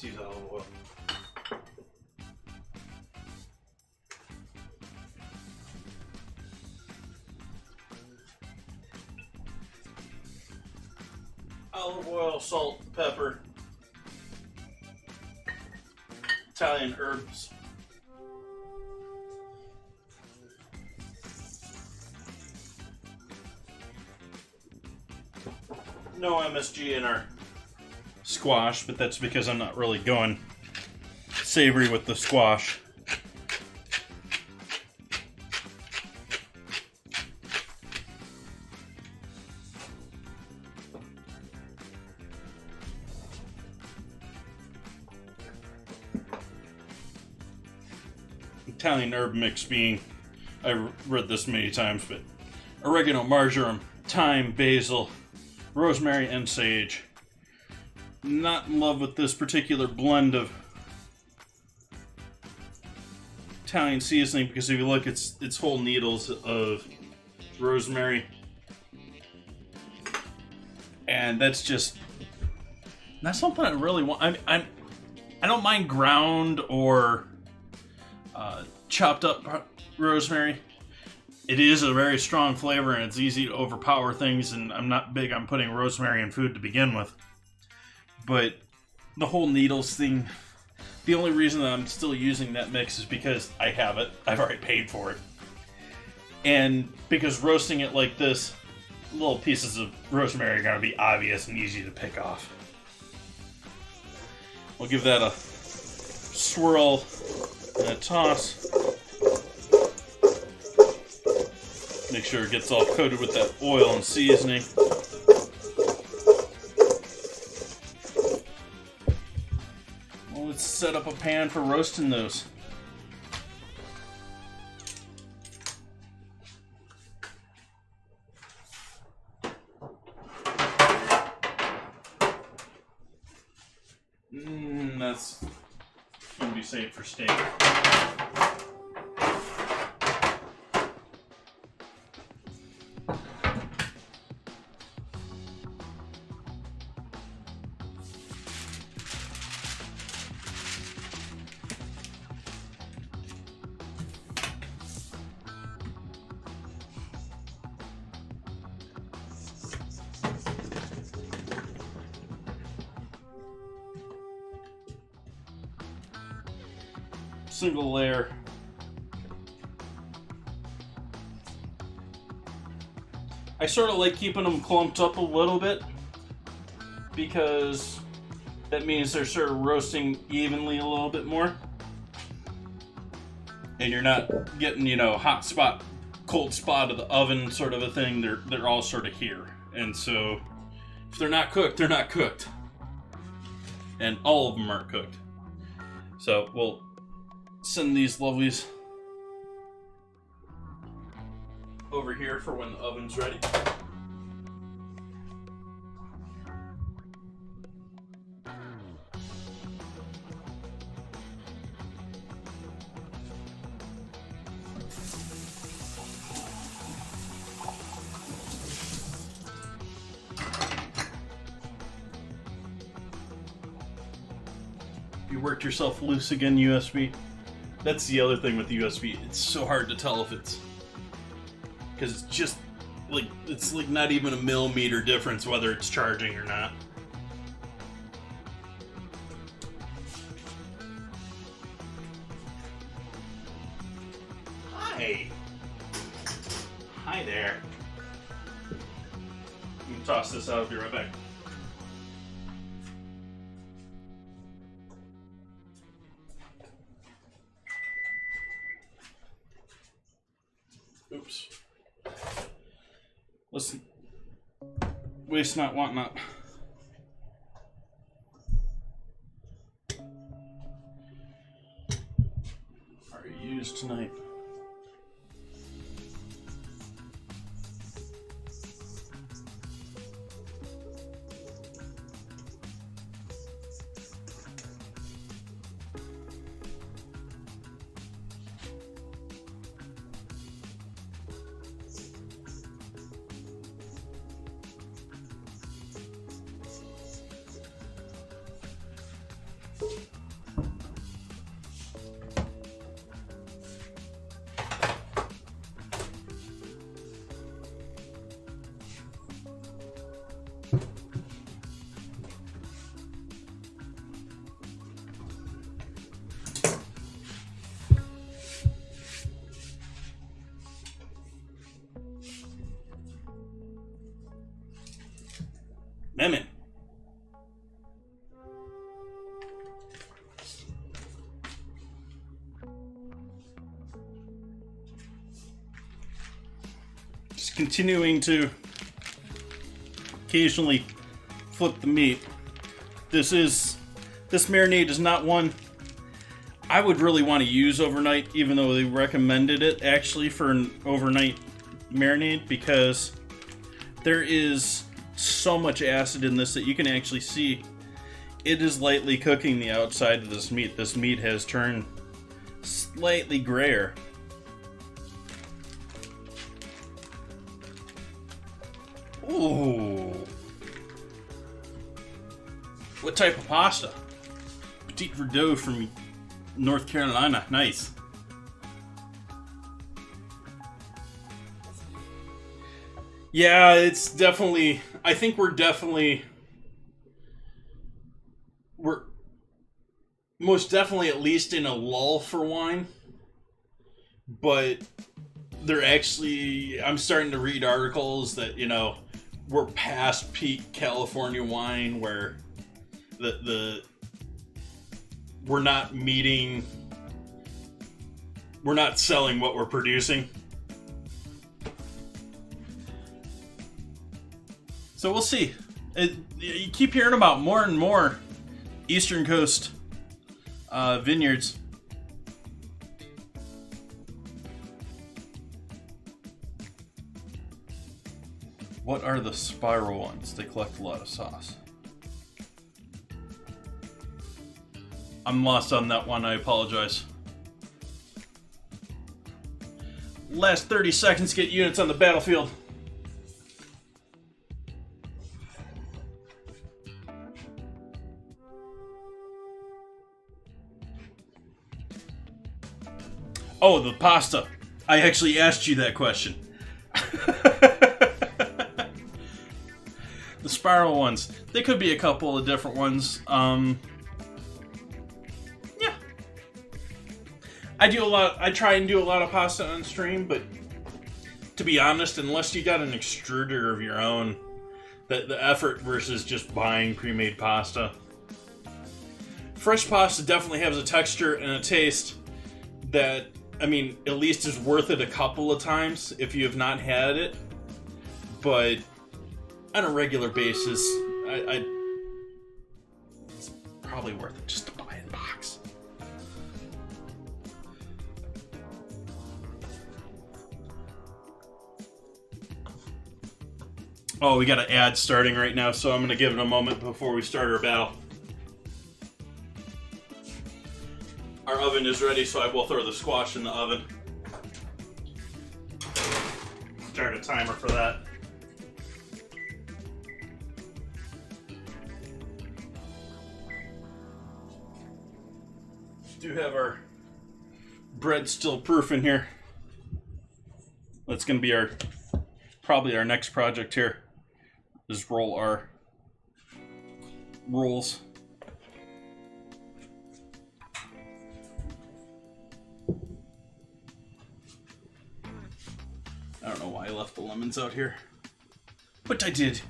Let's use olive oil. Olive oil, salt, pepper, Italian herbs. No MSG in our squash, but that's because I'm not really going savory with the squash. Italian herb mix being, I've read this many times, but oregano, marjoram, thyme, basil, rosemary, and sage. Not in love with this particular blend of Italian seasoning because if you look, it's whole needles of rosemary, and that's just not something I really want. I don't mind ground or chopped up rosemary. It is a very strong flavor and it's easy to overpower things, and I'm not big on putting rosemary in food to begin with. But the whole needles thing, the only reason that I'm still using that mix is because I have it. I've already paid for it. And because roasting it like this, little pieces of rosemary are going to be obvious and easy to pick off. We'll give that a swirl and a toss. Make sure it gets all coated with that oil and seasoning. Well, let's set up a pan for roasting those. That's going to be saved for steak. Single layer. I sort of like keeping them clumped up a little bit because that means they're sort of roasting evenly a little bit more. And you're not getting, hot spot, cold spot of the oven sort of a thing. They're all sort of here. And so if they're not cooked, they're not cooked. And all of them aren't cooked. So we'll send these lovelies over here for when the oven's ready. You worked yourself loose again, USB. That's the other thing with the USB. It's so hard to tell if it's... because it's just it's like not even a millimeter difference whether it's charging or not. Hi. Hi there. You can toss this out, I'll be right back. Oops. Listen. Waste not, want not. Are used tonight. Lemon. Just continuing to occasionally flip the meat. This marinade is not one I would really want to use overnight, even though they recommended it actually for an overnight marinade, because there is so much acid in this that you can actually see it is lightly cooking the outside of this meat. This meat has turned slightly grayer. Ooh. What type of pasta? Petit Verdot from North Carolina. Nice. Yeah, it's definitely... I think we're most definitely at least in a lull for wine. But they're actually... I'm starting to read articles that, you know, we're past peak California wine where we're not selling what we're producing. So we'll see. You keep hearing about more and more Eastern Coast vineyards. What are the spiral ones? They collect a lot of sauce. I'm lost on that one, I apologize. Last 30 seconds, get units on the battlefield. Oh, the pasta. I actually asked you that question. The spiral ones. There could be a couple of different ones. Yeah. I try and do a lot of pasta on stream, but to be honest, unless you got an extruder of your own, the effort versus just buying pre-made pasta. Fresh pasta definitely has a texture and a taste that, I mean, at least is worth it a couple of times if you have not had it. But on a regular basis, it's probably worth it just to buy it in box. Oh, we got an ad starting right now, so I'm going to give it a moment before we start our battle. Our oven is ready, so I will throw the squash in the oven. Start a timer for that. Do have our bread still proof in here. That's going to be probably our next project here. Is roll our rolls. I don't know why I left the lemons out here, but I did.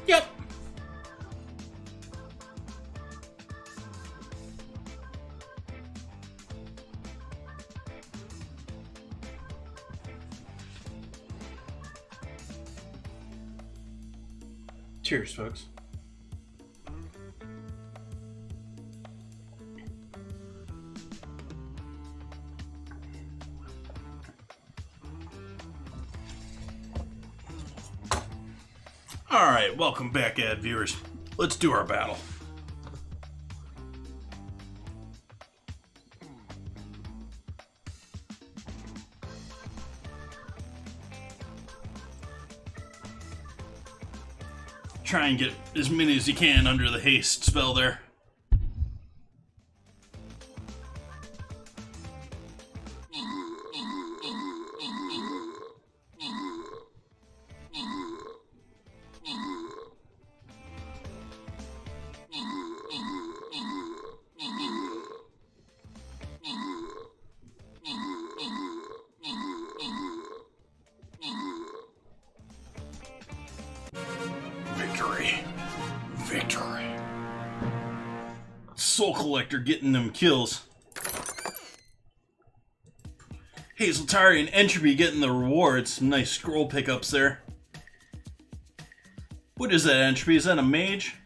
Yep. Cheers, folks. Alright, welcome back, ad viewers. Let's do our battle. try and get as many as you can under the haste spell there. Victory. Soul Collector getting them kills. Hazeltari and Entropy getting the rewards. Some nice scroll pickups there. What is that, Entropy? Is that a mage?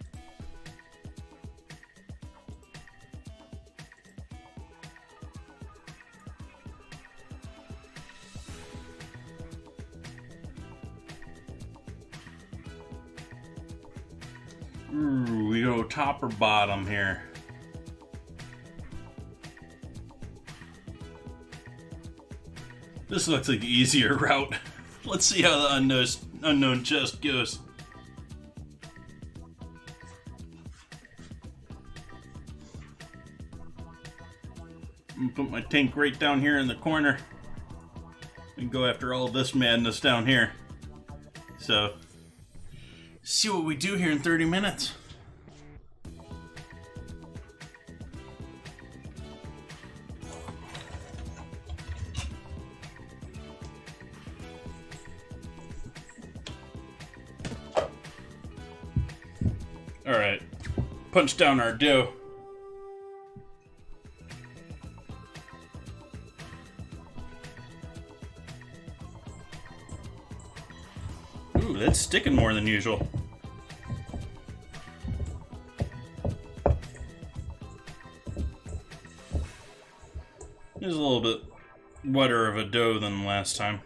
Ooh, we go top or bottom here. This looks like the easier route. Let's see how the unknown chest goes. I'm gonna put my tank right down here in the corner and go after all this madness down here. So, see what we do here in 30 minutes. Alright, punch down our dough. Ooh, that's sticking more than usual. It's a little bit wetter of a dough than last time.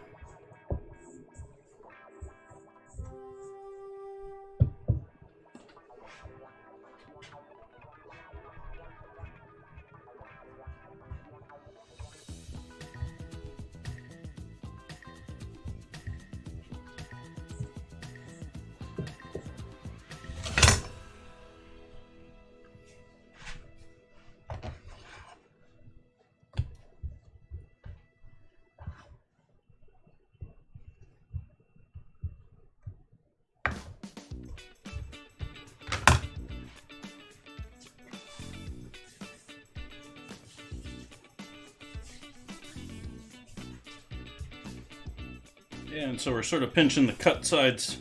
And so we're sort of pinching the cut sides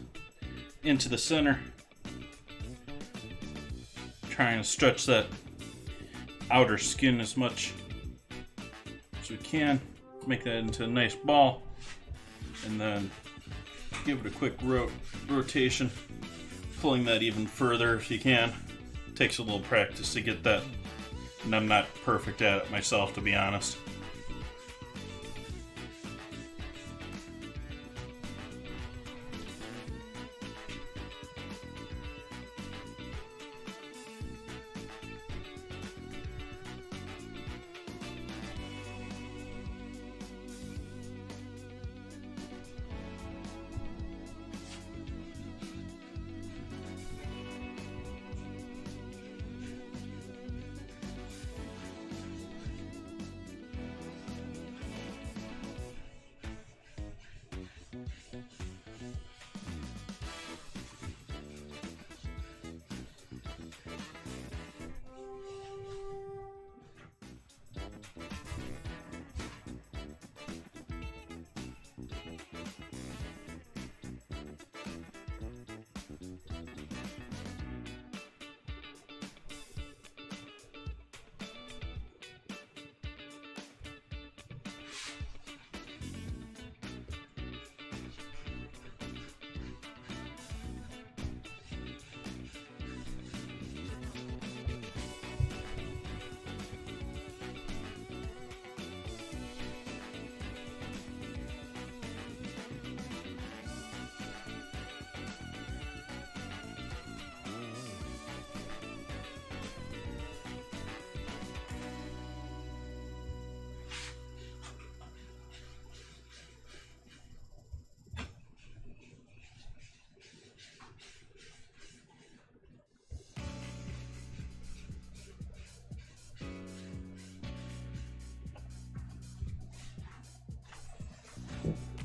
into the center, trying to stretch that outer skin as much as we can, make that into a nice ball, and then give it a quick rotation, pulling that even further if you can. Takes a little practice to get that, and I'm not perfect at it myself, to be honest.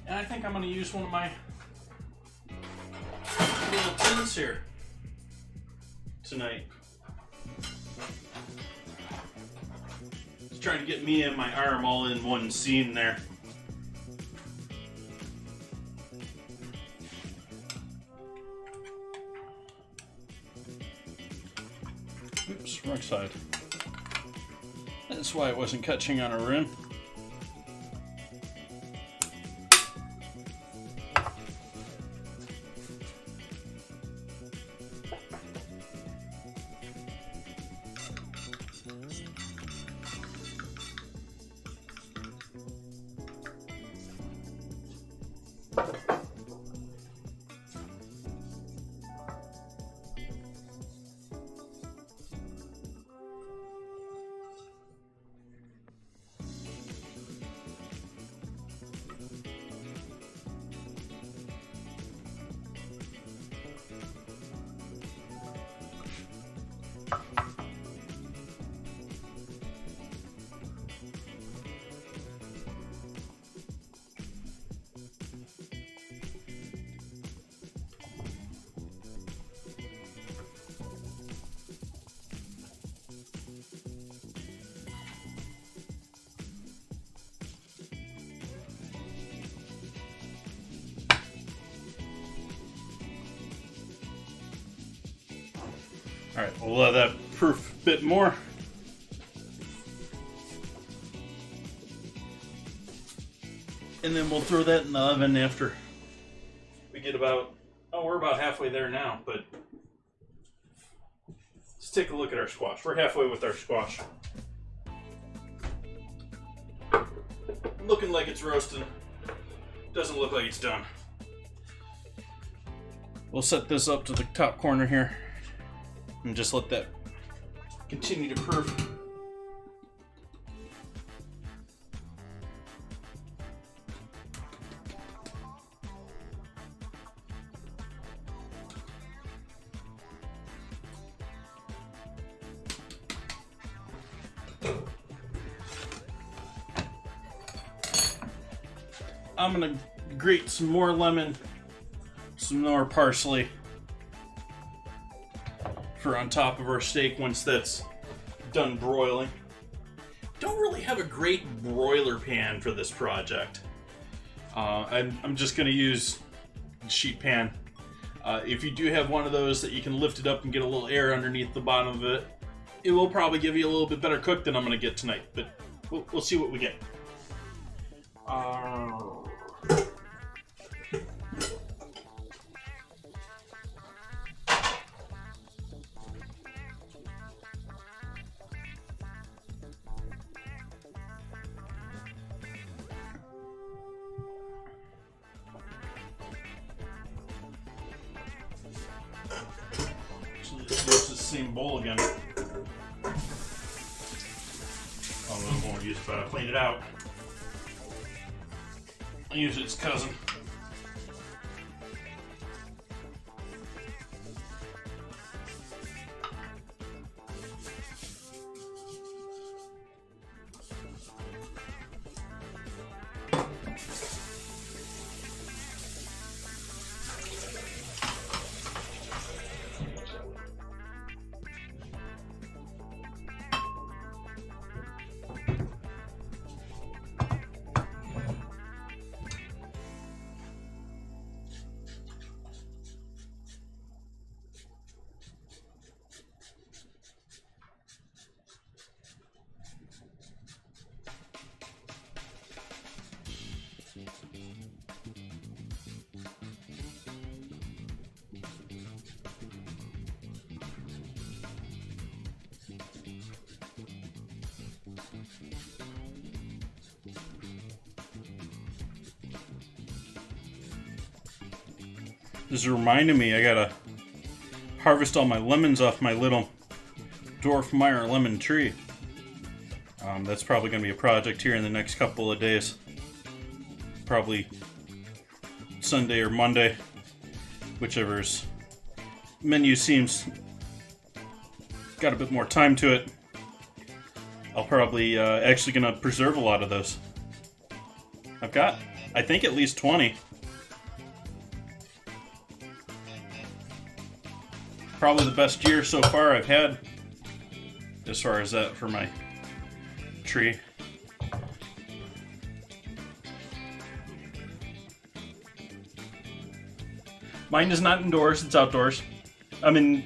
And I think I'm going to use one of my little tins here tonight. Just trying to get me and my arm all in one scene there. Oops, wrong side. That's why it wasn't catching on a rim. Alright, we'll let that proof a bit more. And then we'll throw that in the oven after we get about, we're about halfway there now, but let's take a look at our squash. We're halfway with our squash. Looking like it's roasting. Doesn't look like it's done. We'll set this up to the top corner here and just let that continue to proof. I'm gonna grate some more lemon, some more parsley for on top of our steak once that's done broiling. Don't really have a great broiler pan for this project. I'm just gonna use a sheet pan. If you do have one of those that you can lift it up and get a little air underneath the bottom of it, it will probably give you a little bit better cook than I'm gonna get tonight, but we'll see what we get. Use the same bowl again. Oh, I won't use it, but I'll clean it out. I'll use its cousin. This is reminding me I gotta harvest all my lemons off my little dwarf Meyer lemon tree. That's probably gonna be a project here in the next couple of days. Probably Sunday or Monday, whichever's menu seems got a bit more time to it. I'll probably actually gonna preserve a lot of those. I've got I think at least 20. Probably the best year so far I've had as far as that for my tree. Mine is not indoors, it's outdoors. I'm in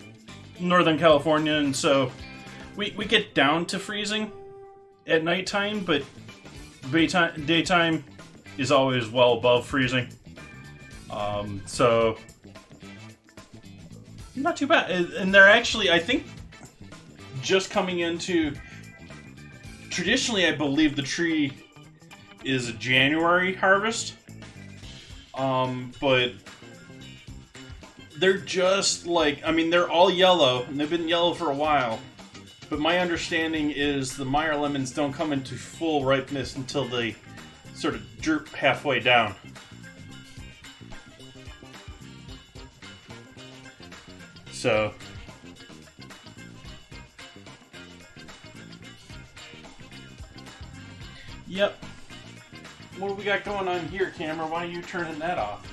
Northern California, and so we get down to freezing at nighttime, but daytime is always well above freezing. So not too bad. And they're actually, I think, just coming into... Traditionally, I believe the tree is a January harvest. But they're just like... I mean, they're all yellow, and they've been yellow for a while. But my understanding is the Meyer lemons don't come into full ripeness until they sort of droop halfway down. So... Yep. What do we got going on here, camera? Why are you turning that off?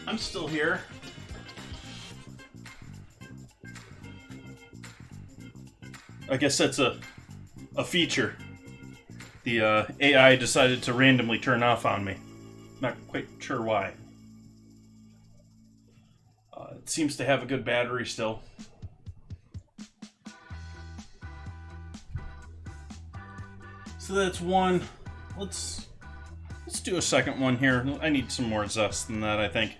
I'm still here. I guess that's a feature. The AI decided to randomly turn off on me. Not quite sure why. It seems to have a good battery still. So that's one. Let's do a second one here. I need some more zest than that, I think.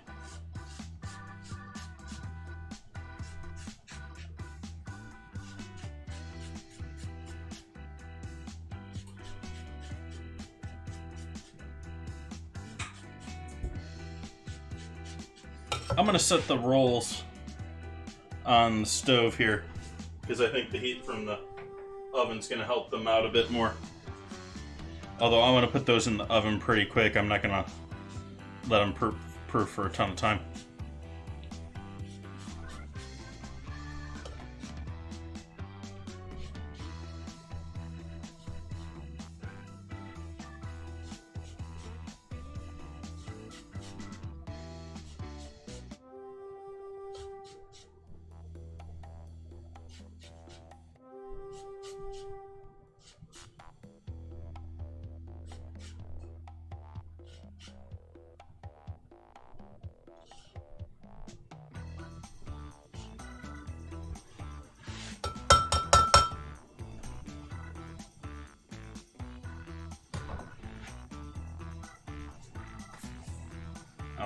I'm gonna set the rolls on the stove here because I think the heat from the oven's gonna help them out a bit more. Although I'm going to put those in the oven pretty quick. I'm not going to let them proof for a ton of time.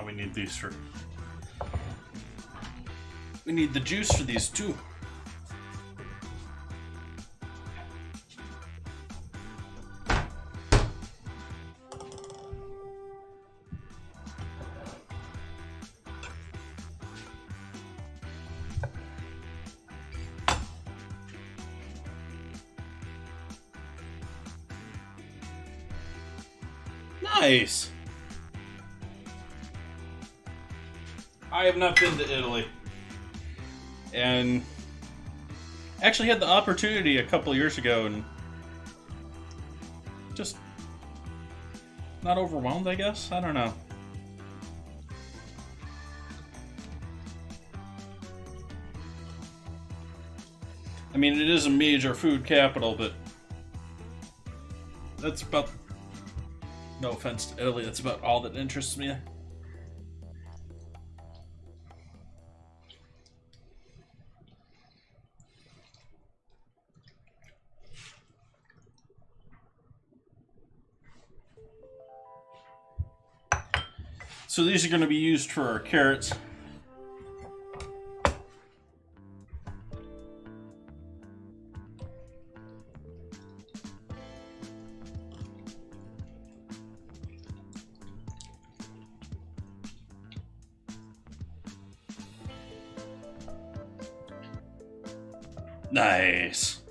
We need these for... We need the juice for these too. Nice! I have not been to Italy, and actually had the opportunity a couple of years ago, and just not overwhelmed, I guess? I don't know. I mean, it is a major food capital, but that's about, no offense to Italy, that's about all that interests me. So these are going to be used for our carrots. Nice.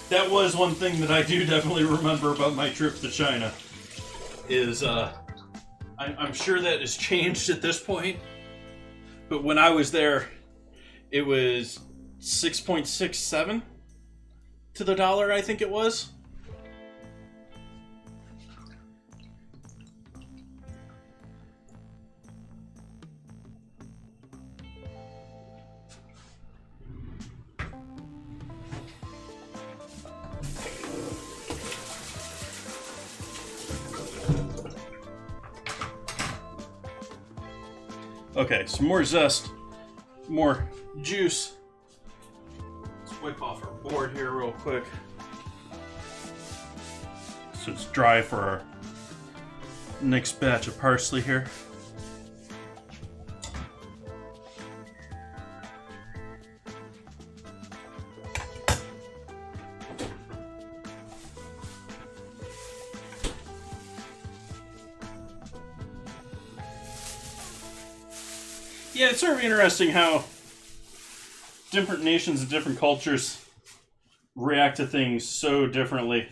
That was one thing that I do definitely remember about my trip to China. Is I'm sure that has changed at this point, but when I was there, it was 6.67 to the dollar, I think it was. Okay, some more zest, more juice. Let's wipe off our board here real quick. So it's dry for our next batch of parsley here. Yeah, it's sort of interesting how different nations and different cultures react to things so differently.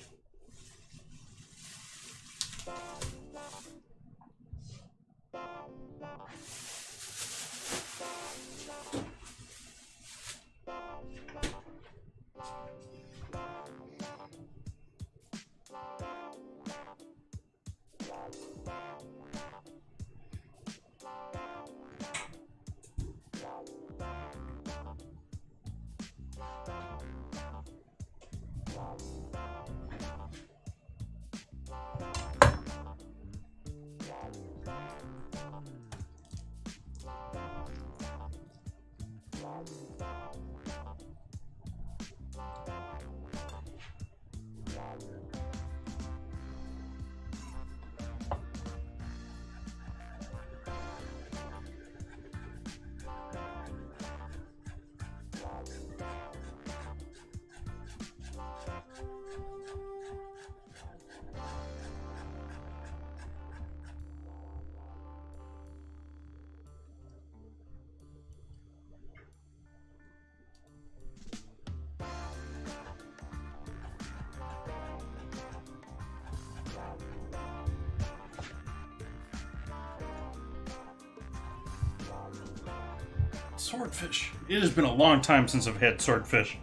Swordfish. It has been a long time since I've had swordfish.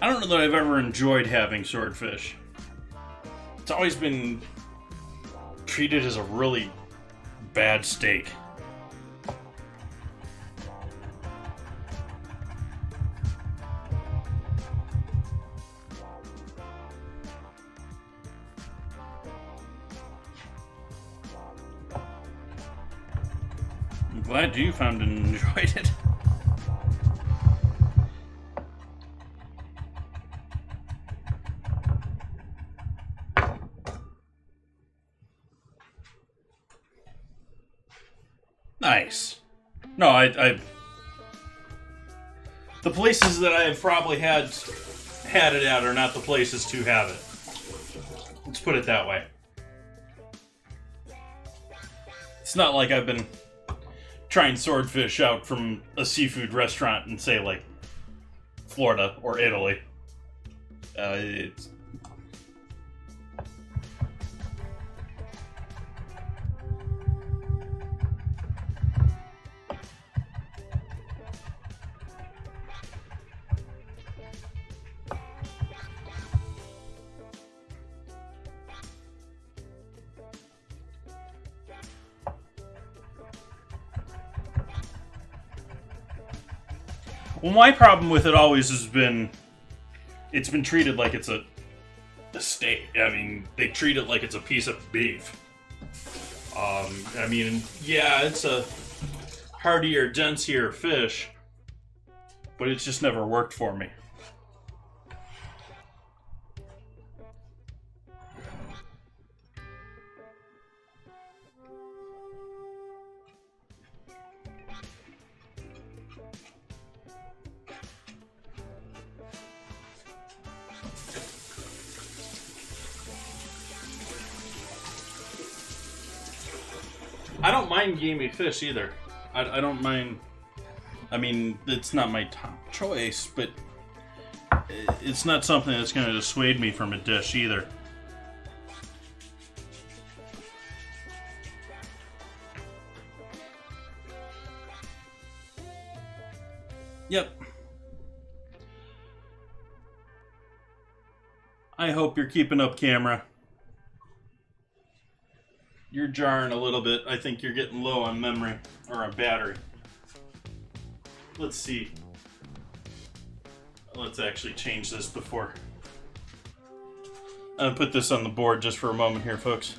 I don't know that I've ever enjoyed having swordfish. It's always been treated as a really bad steak. I'm glad you found and enjoyed it. Nice. No, I the places that I've probably had it at are not the places to have it. Let's put it that way. It's not like I've been trying swordfish out from a seafood restaurant in, say, like, Florida or Italy. It's... Well, my problem with it always has been, it's been treated like it's a steak. I mean, they treat it like it's a piece of beef. I mean, yeah, it's a heartier, denser fish, but it's just never worked for me. I don't mind gamey fish either. I don't mind. I mean, it's not my top choice, but it's not something that's going to dissuade me from a dish either. Yep. I hope you're keeping up, camera. You're jarring a little bit. I think you're getting low on memory or on battery. Let's see. Let's actually change this before. I'm gonna put this on the board just for a moment here, folks.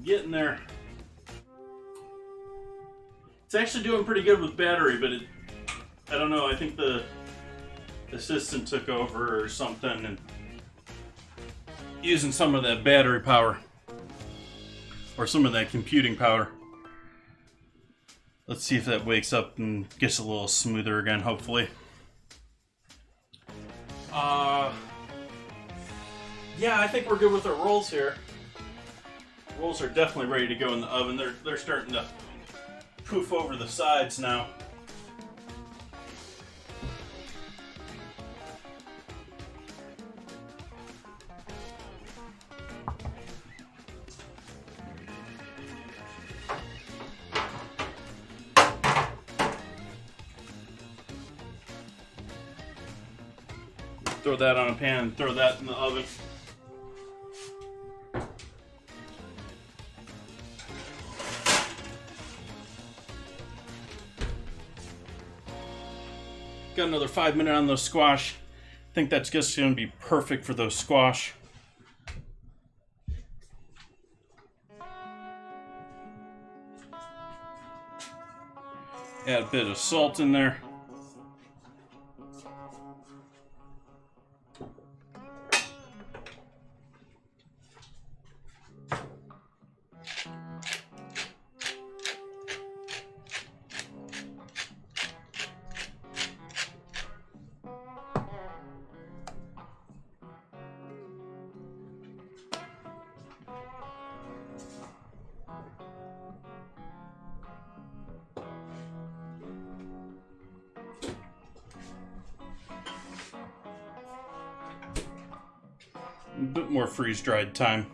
Getting there. It's actually doing pretty good with battery, but I don't know, I think the assistant took over or something and using some of that battery power or some of that computing power. Let's see if that wakes up and gets a little smoother again, hopefully. Yeah, I think we're good with our rolls here. Rolls are definitely ready to go in the oven. They're starting to poof over the sides now. Throw that on a pan and throw that in the oven. Got another 5 minutes on those squash. I think that's just going to be perfect for those squash. Add a bit of salt in there. A bit more freeze-dried time.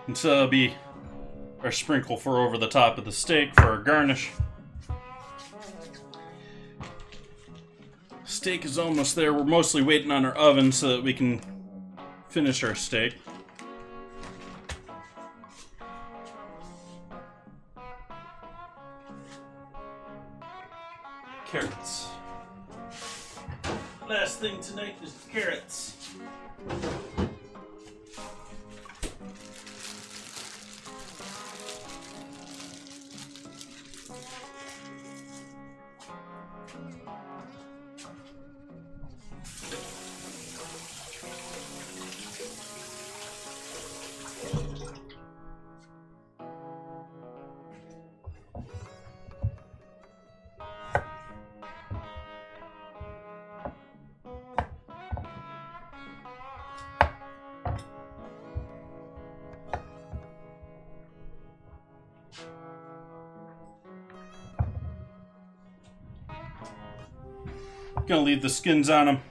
And so that'll be our sprinkle for over the top of the steak for our garnish. Steak is almost there. We're mostly waiting on our oven so that we can finish our steak. Carrots. Last thing tonight is carrots. Gonna leave the skins on them.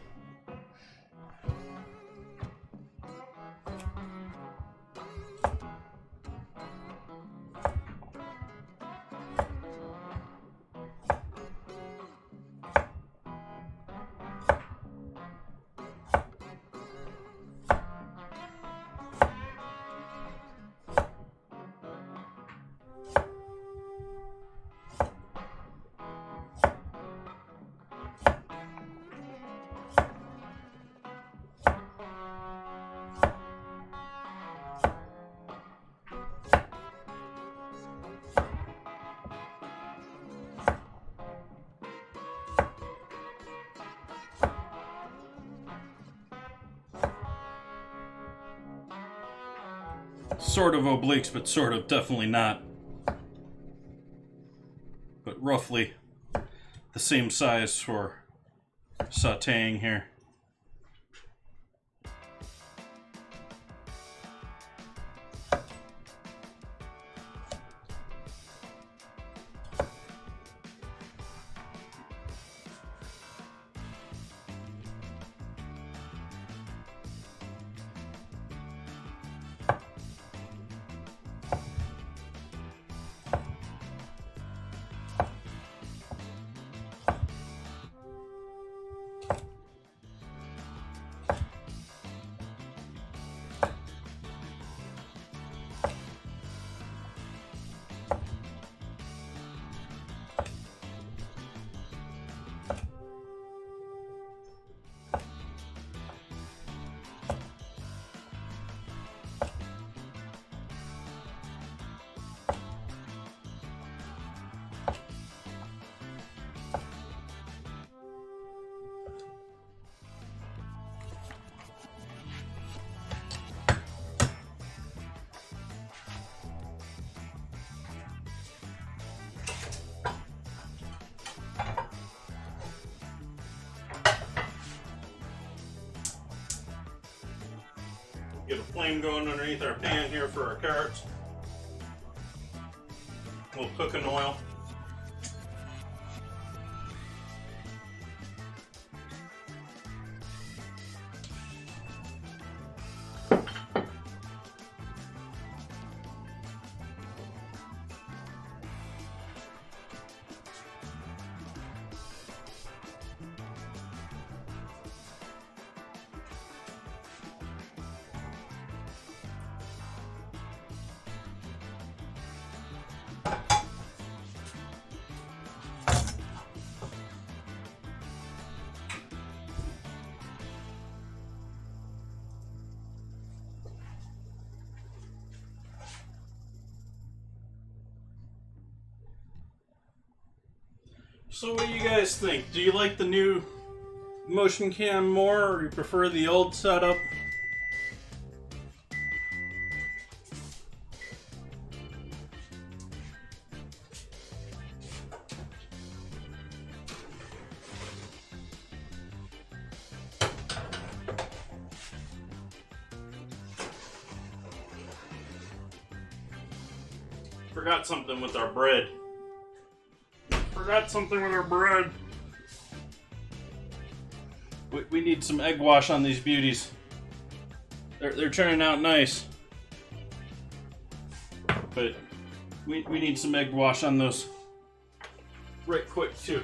sort of obliques, but sort of definitely not. But roughly the same size for sauteing here. Get a flame going underneath our pan here for our carrots. We'll cook in oil. So what do you guys think? Do you like the new motion cam more, or you prefer the old setup? Forgot something with our bread. Forgot something with our bread. We need some egg wash on these beauties. They're turning out nice, but we need some egg wash on those right quick too.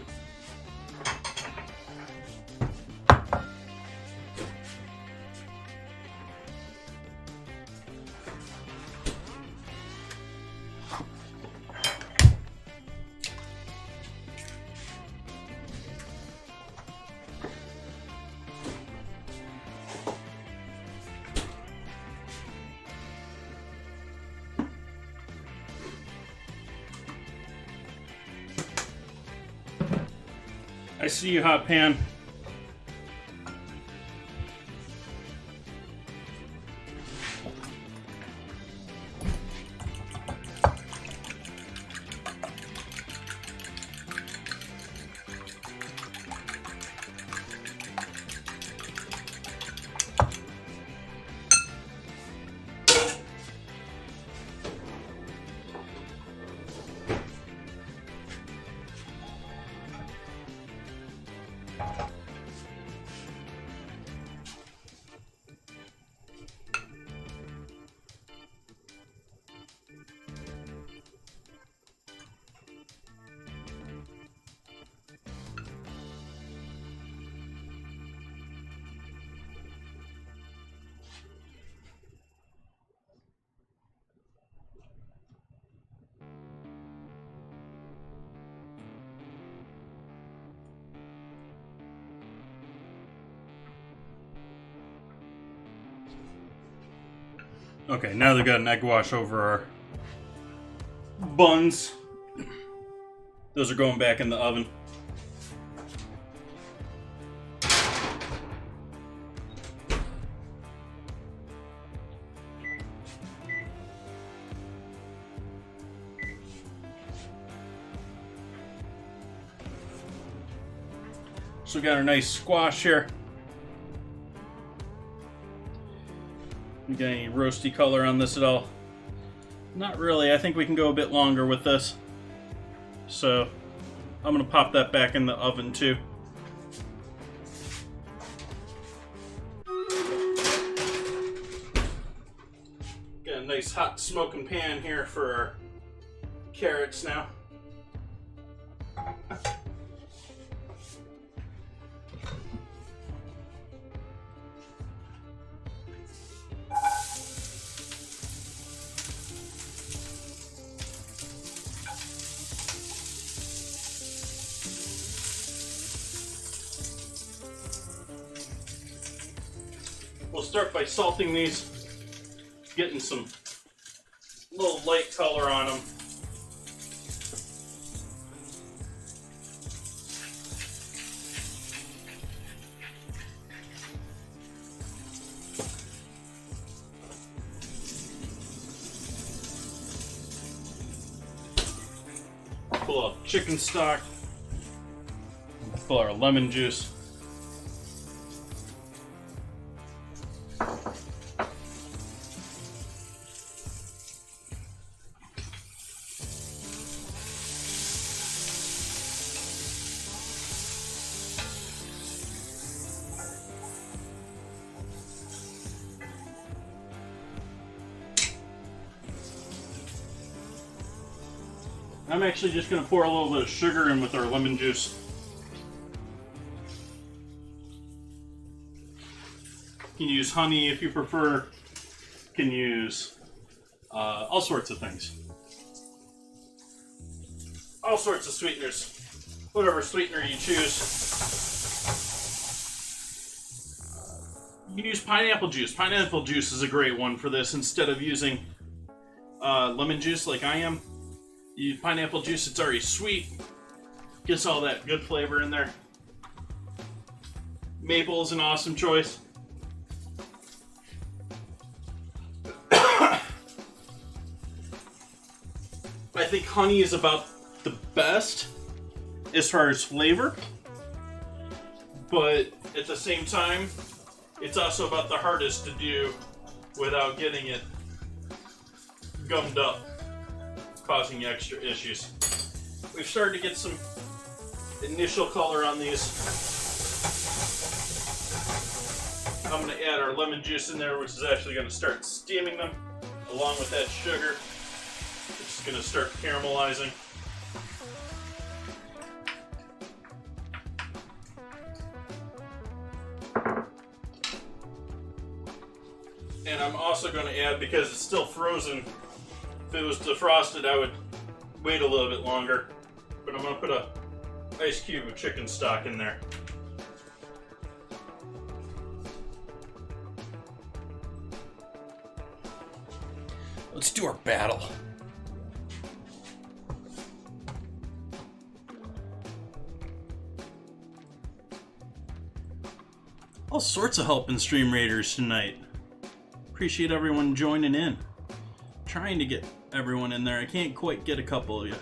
I see you, hot pan. Okay, now they've got an egg wash over our buns. Those are going back in the oven. So we got our nice squash here. You got any roasty color on this at all? Not really. I think we can go a bit longer with this. So I'm going to pop that back in the oven too. Got a nice hot smoking pan here for our carrots now. We'll start by salting these, getting some little light color on them. Pull out chicken stock, pull our lemon juice. I'm actually just going to pour a little bit of sugar in with our lemon juice. You can use honey if you prefer. You can use all sorts of things. All sorts of sweeteners. Whatever sweetener you choose. You can use pineapple juice. Pineapple juice is a great one for this instead of using lemon juice like I am. You use pineapple juice, it's already sweet. Gets all that good flavor in there. Maple is an awesome choice. I think honey is about the best as far as flavor, but at the same time, it's also about the hardest to do without getting it gummed up, causing extra issues. We've started to get some initial color on these. I'm going to add our lemon juice in there, which is actually going to start steaming them along with that sugar. It's going to start caramelizing. And I'm also going to add, because it's still frozen, if it was defrosted, I would wait a little bit longer. But I'm going to put a ice cube of chicken stock in there. Let's do our battle. All sorts of help in Stream Raiders tonight. Appreciate everyone joining in. Trying to get everyone in there. I can't quite get a couple of you.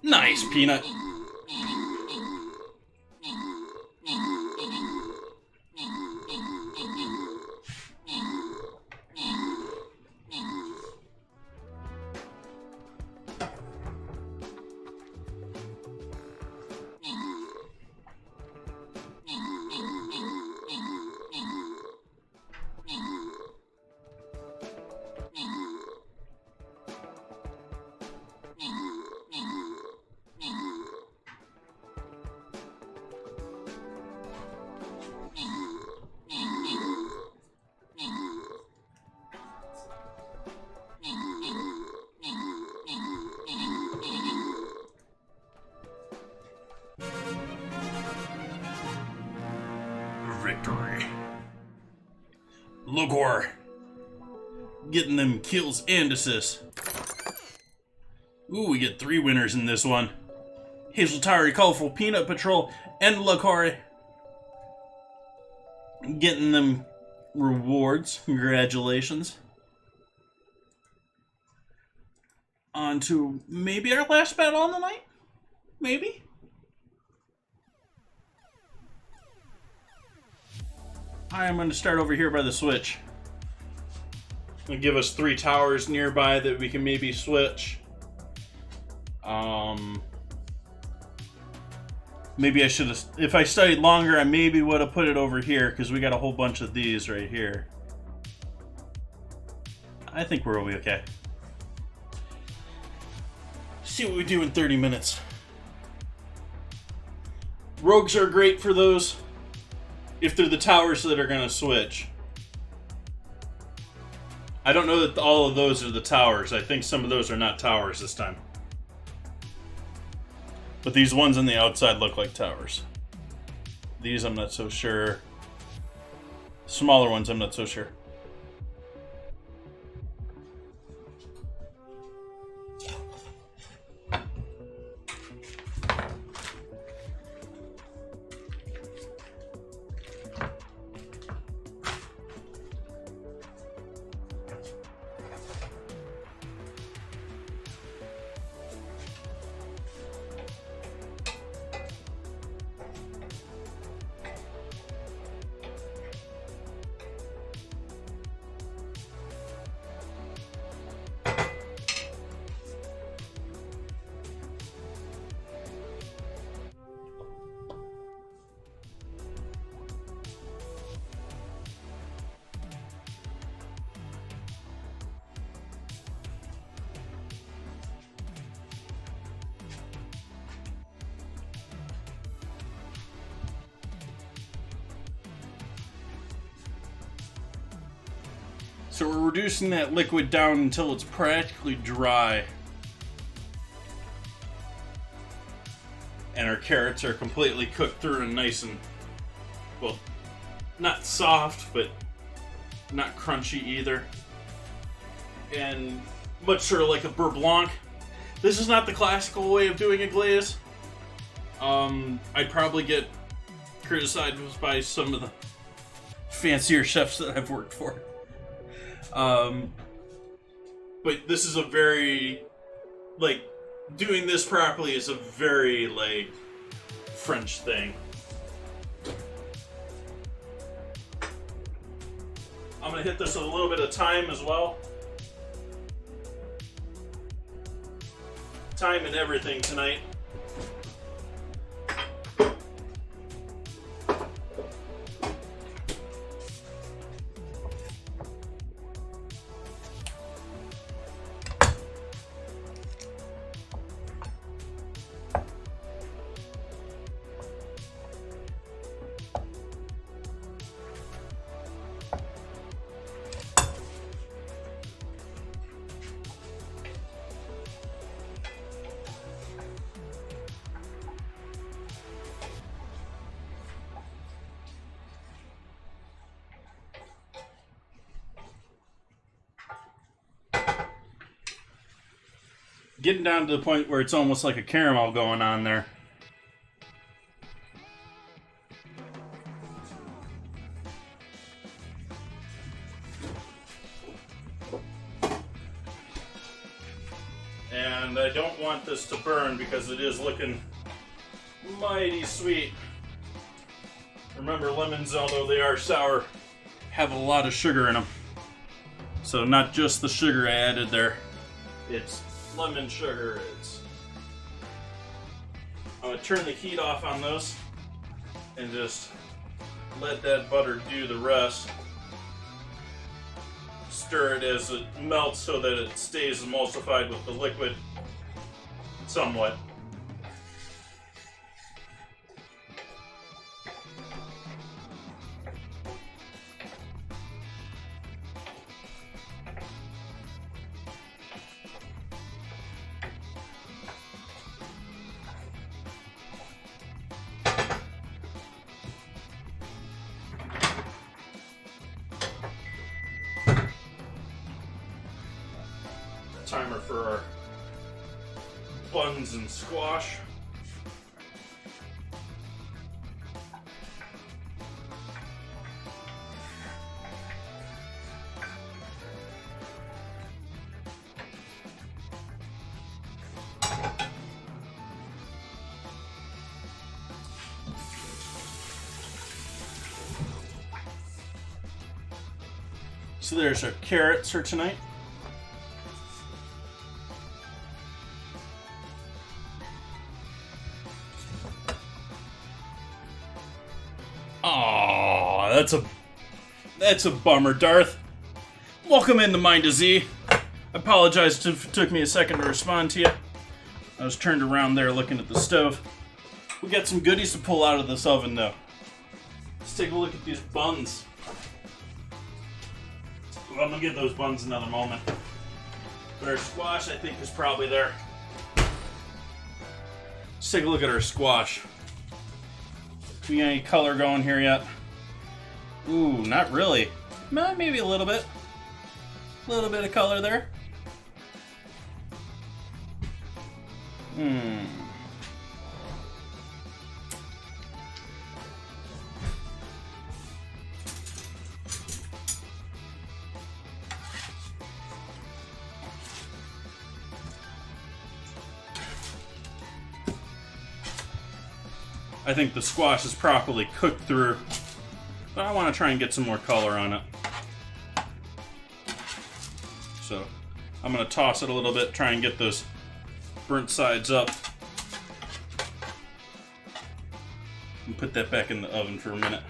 Nice, Peanut. Victory. Logor getting them kills and assists. Ooh, we get 3 winners in this one. Hazel Tower, Colorful Peanut Patrol, and LaCore. Getting them rewards. Congratulations. On to maybe our last battle on the night? Maybe? I'm going to start over here by the switch. It'll give us 3 towers nearby that we can maybe switch. Maybe I should have... If I studied longer, I maybe would have put it over here, because we got a whole bunch of these right here. I think we'll be okay. See what we do in 30 minutes. Rogues are great for those, if they're the towers that are going to switch. I don't know that all of those are the towers. I think some of those are not towers this time. But these ones on the outside look like towers. These I'm not so sure. Smaller ones I'm not so sure. So we're reducing that liquid down until it's practically dry. And our carrots are completely cooked through and nice and, well, not soft, but not crunchy either. And much sort of like a beurre blanc. This is not the classical way of doing a glaze. I'd probably get criticized by some of the fancier chefs that I've worked for. But this is a very, like, doing this properly is a very, like, French thing. I'm gonna hit this with a little bit of thyme as well. Thyme and everything tonight. Getting down to the point where it's almost like a caramel going on there. And I don't want this to burn because it is looking mighty sweet. Remember, lemons, although they are sour, have a lot of sugar in them. So not just the sugar I added there. It's lemon sugar. I'm going to turn the heat off on those and just let that butter do the rest. Stir it as it melts so that it stays emulsified with the liquid somewhat. Timer for buns and squash. So there's our carrots for tonight. Oh, that's a bummer, Darth. Welcome into Mind to Z. I apologize if it took me a second to respond to you. I was turned around there looking at the stove. We got some goodies to pull out of this oven, though. Let's take a look at these buns. Well, I'm gonna give those buns another moment. But our squash, I think, is probably there. Let's take a look at our squash. Do we got any color going here yet? Ooh, not really. Maybe a little bit. A little bit of color there. I think the squash is properly cooked through, but I want to try and get some more color on it. So I'm going to toss it a little bit, try and get those burnt sides up. And put that back in the oven for a minute.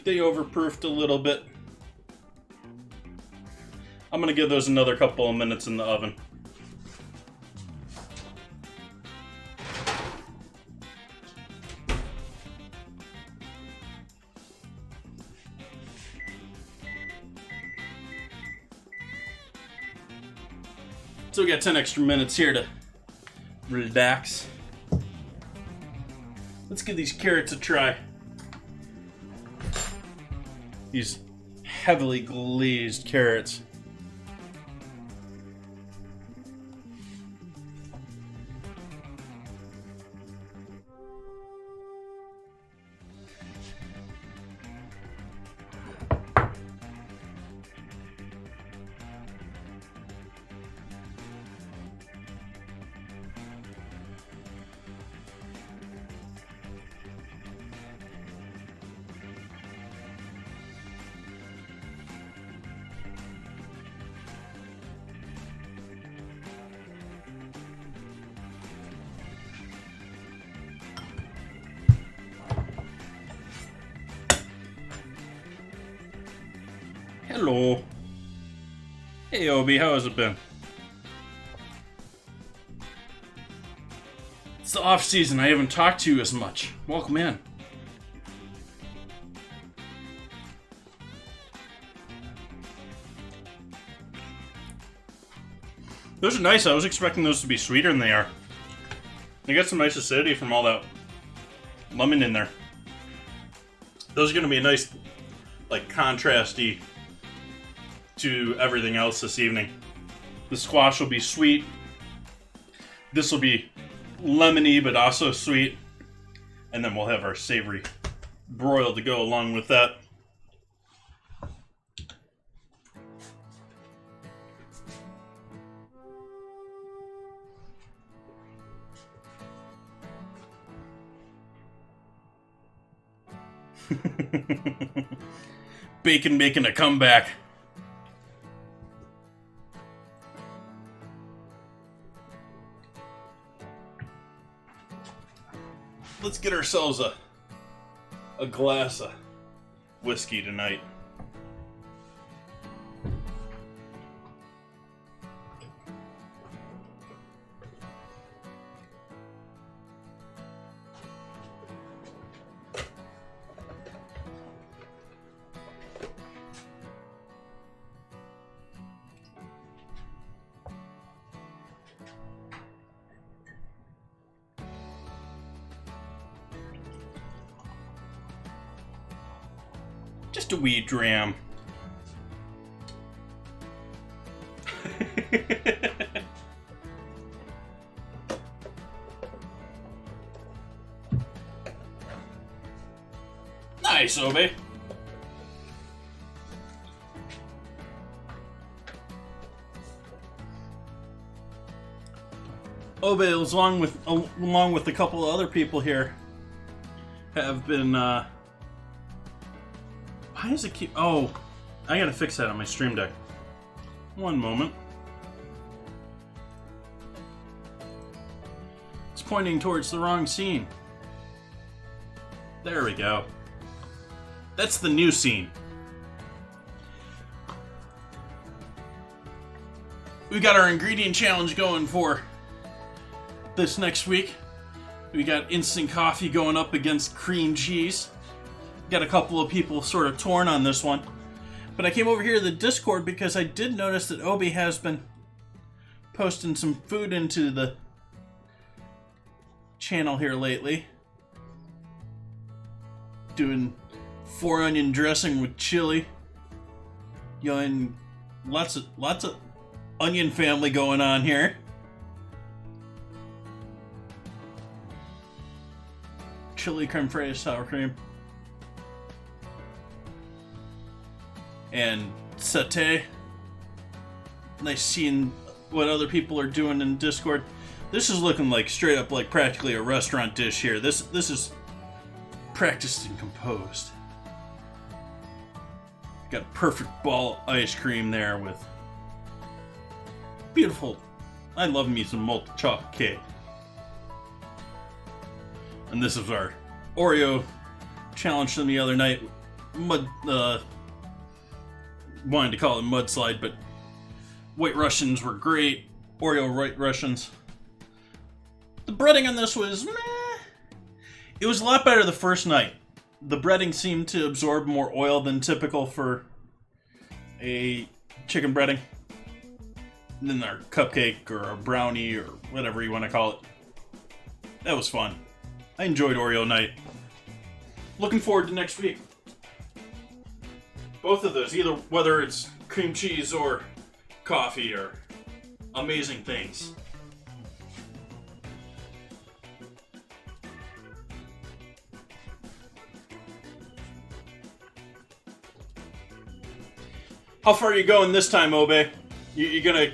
They overproofed a little bit. I'm gonna give those another couple of minutes in the oven. So we got 10 extra minutes here to relax. Let's give these carrots a try. These heavily glazed carrots. Hello. Hey, Obi, how has it been? It's the off season. I haven't talked to you as much. Welcome in. Those are nice. I was expecting those to be sweeter than they are. They got some nice acidity from all that lemon in there. Those are going to be a nice, like, contrasty to everything else this evening. The squash will be sweet. This will be lemony, but also sweet. And then we'll have our savory broil to go along with that. Bacon making a comeback. Let's get ourselves a glass of whiskey tonight. Just a wee dram. Nice, Obe. Obe, along with a couple of other people here, have been. Why does it keep? Oh, I gotta fix that on my stream deck. One moment. It's pointing towards the wrong scene. There we go. That's the new scene. We got our ingredient challenge going for this next week. We got instant coffee going up against cream cheese. Got a couple of people sort of torn on this one. But I came over here to the Discord because I did notice that Obi has been posting some food into the channel here lately. Doing 4-onion dressing with chili. And lots of onion family going on here. Chili creme fraiche sour cream. And satay. Nice seeing what other people are doing in Discord. This is looking like straight up like practically a restaurant dish here. This is practiced and composed. Got a perfect ball of ice cream there with beautiful. I love me some molten chocolate cake. And this is our Oreo challenge from the other night. Wanted to call it mudslide, but White Russians were great. Oreo White Russians. The breading on this was meh. It was a lot better the first night. The breading seemed to absorb more oil than typical for a chicken breading. And then our cupcake or a brownie or whatever you want to call it. That was fun. I enjoyed Oreo night. Looking forward to next week. Both of those, either whether it's cream cheese or coffee, are amazing things. How far are you going this time, Obe? You gonna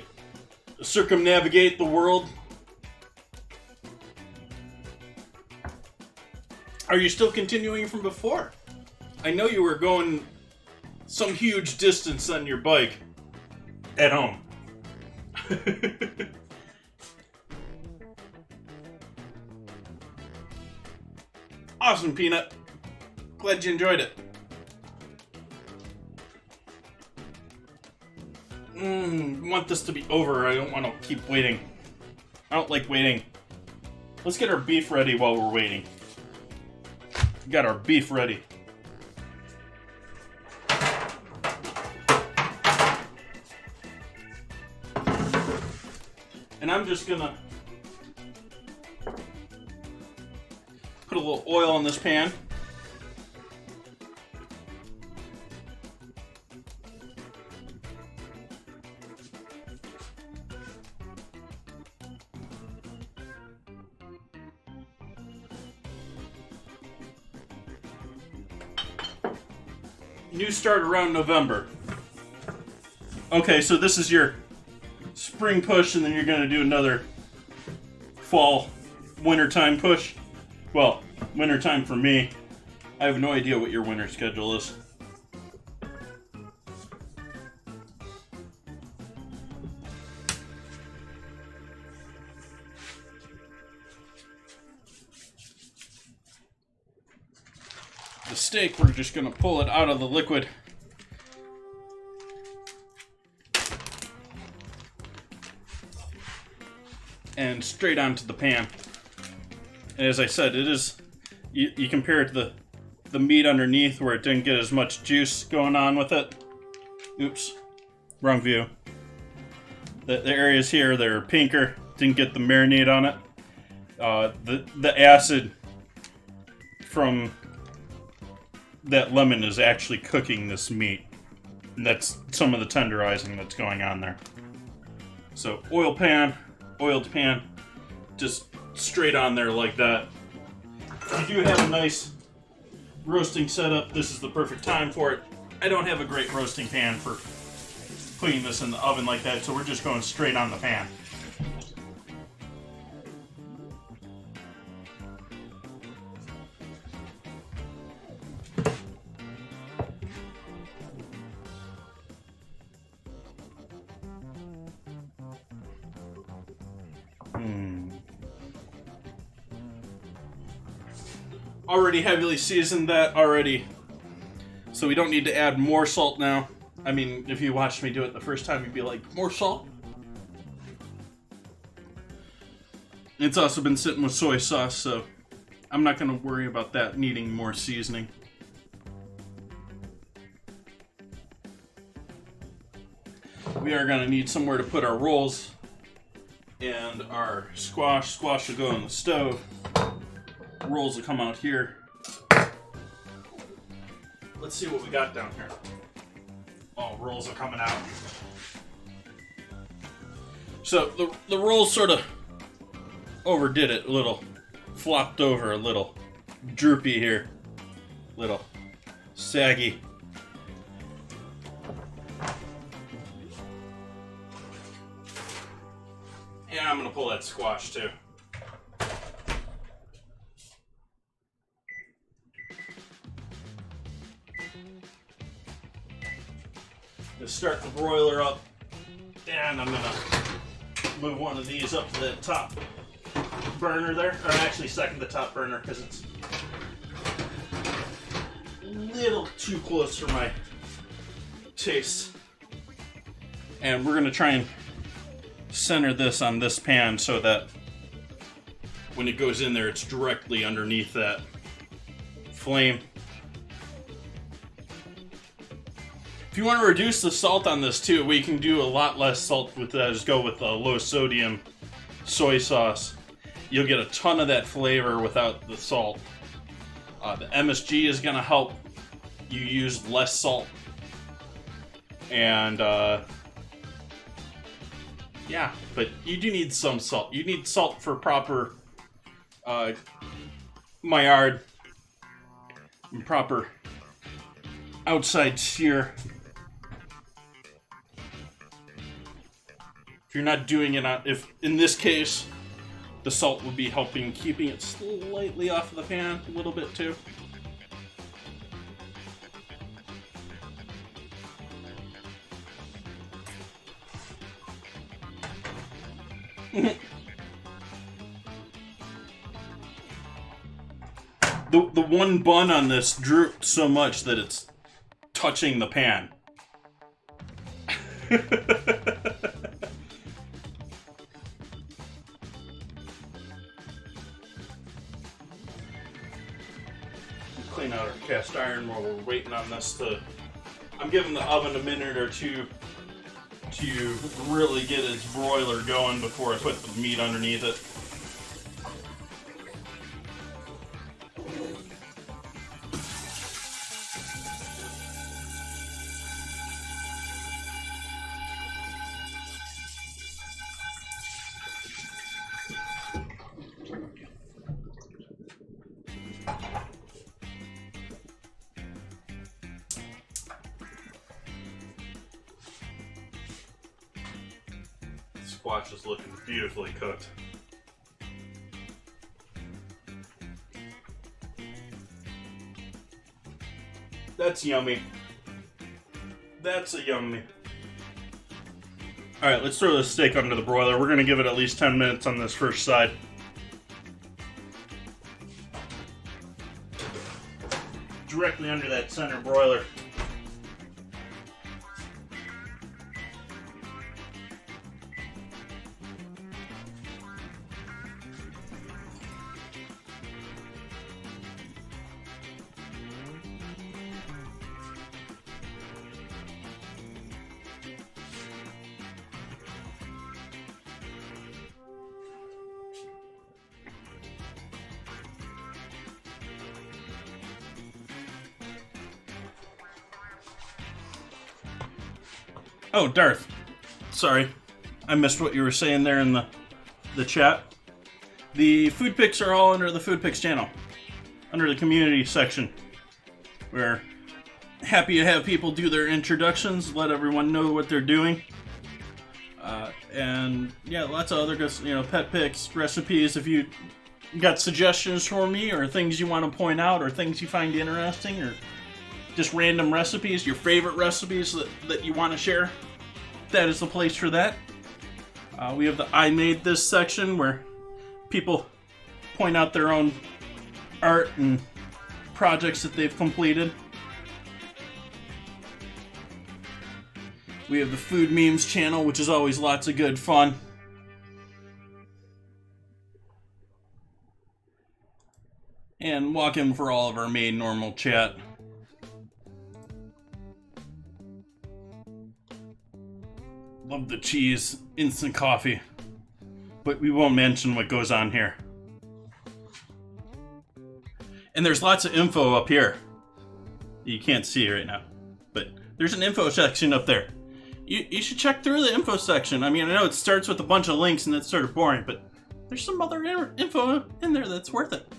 circumnavigate the world? Are you still continuing from before? I know you were going some huge distance on your bike at home. Awesome, Peanut. Glad you enjoyed it. Want this to be over. I don't want to keep waiting. I don't like waiting. Let's get our beef ready while we're waiting. Got our beef ready. And I'm just gonna put a little oil in this pan. New start around November. Okay, so this is your spring push, and then you're going to do another fall, wintertime push. Well, wintertime for me. I have no idea what your winter schedule is. The steak, we're just going to pull it out of the liquid. And straight onto the pan. And as I said, it is, you compare it to the meat underneath where it didn't get as much juice going on with it. Oops, wrong view. The areas here that are pinker didn't get the marinade on it. The acid from that lemon is actually cooking this meat. And that's some of the tenderizing that's going on there. So oiled pan, just straight on there like that. If you do have a nice roasting setup, this is the perfect time for it. I don't have a great roasting pan for putting this in the oven like that, so we're just going straight on the pan. Already heavily seasoned that already, so we don't need to add more salt now. I mean, if you watched me do it the first time, you'd be like, more salt? It's also been sitting with soy sauce, so I'm not going to worry about that needing more seasoning. We are going to need somewhere to put our rolls and our squash. Squash will go on the stove. Rolls will come out here. Let's see what we got down here. Oh, rolls are coming out. So the rolls sort of overdid it a little. Flopped over a little. Droopy here. Little saggy. And I'm gonna pull that squash too. Just start the broiler up, and I'm gonna move one of these up to the top burner there, or actually second the top burner because it's a little too close for my taste. And we're gonna try and center this on this pan so that when it goes in there, it's directly underneath that flame. If you want to reduce the salt on this too, we can do a lot less salt with that. Just go with a low sodium soy sauce. You'll get a ton of that flavor without the salt. The MSG is going to help you use less salt. And yeah, but you do need some salt. You need salt for proper Maillard and proper outside sear. If you're not doing it on, if in this case, the salt will be helping keeping it slightly off of the pan a little bit too. The one bun on this drooped so much that it's touching the pan. Clean out our cast iron while we're waiting on this to... I'm giving the oven a minute or two to really get its broiler going before I put the meat underneath it. Squash is looking beautifully cooked. That's yummy. That's a yummy. Alright, let's throw this steak under the broiler. We're going to give it at least 10 minutes on this first side. Directly under that center broiler. Oh, Darth. Sorry. I missed what you were saying there in the chat. The food picks are all under the food picks channel. Under the community section. We're happy to have people do their introductions, let everyone know what they're doing. And yeah, lots of other good, pet picks, recipes. If you got suggestions for me or things you want to point out or things you find interesting or just random recipes, your favorite recipes that you want to share, that is the place for that. We have the I Made This section where people point out their own art and projects that they've completed. We have the Food Memes channel, which is always lots of good fun. And walk in for all of our main normal chat. Love the cheese, instant coffee. But we won't mention what goes on here. And there's lots of info up here. You can't see it right now. But there's an info section up there. You should check through the info section. I mean, I know it starts with a bunch of links and that's sort of boring, but there's some other info in there that's worth it.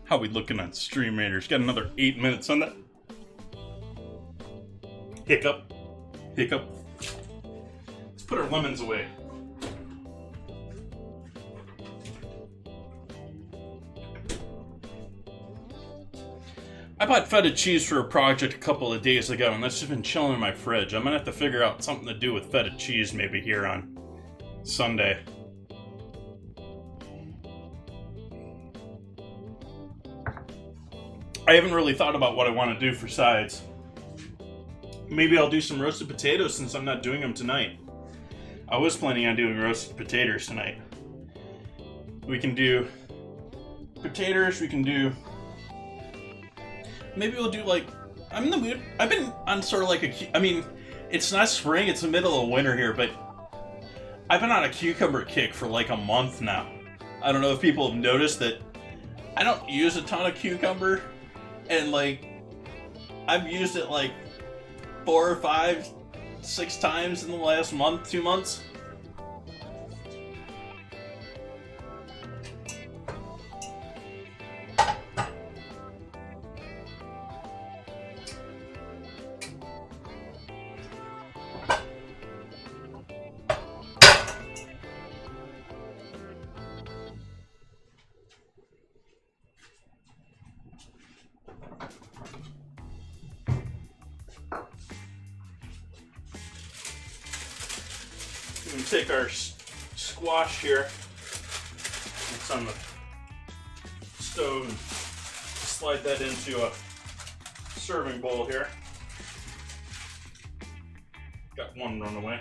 How we looking on Stream Raiders? Got another 8 minutes on that. Hiccup. Hiccup. Let's put our lemons away. I bought feta cheese for a project a couple of days ago, and that's just been chilling in my fridge. I'm gonna have to figure out something to do with feta cheese maybe here on Sunday. I haven't really thought about what I want to do for sides. Maybe I'll do some roasted potatoes since I'm not doing them tonight. I was planning on doing roasted potatoes tonight. We can do potatoes, we can do... Maybe we'll do like... I'm in the mood. I've been on sort of like a... I mean, it's not spring, it's the middle of winter here, but... I've been on a cucumber kick for like a month now. I don't know if people have noticed that I don't use a ton of cucumber. And like, I've used it like 4 or 5, 6 times in the last month, 2 months. We can take our squash here, it's on the stove, and slide that into a serving bowl here. Got one runaway.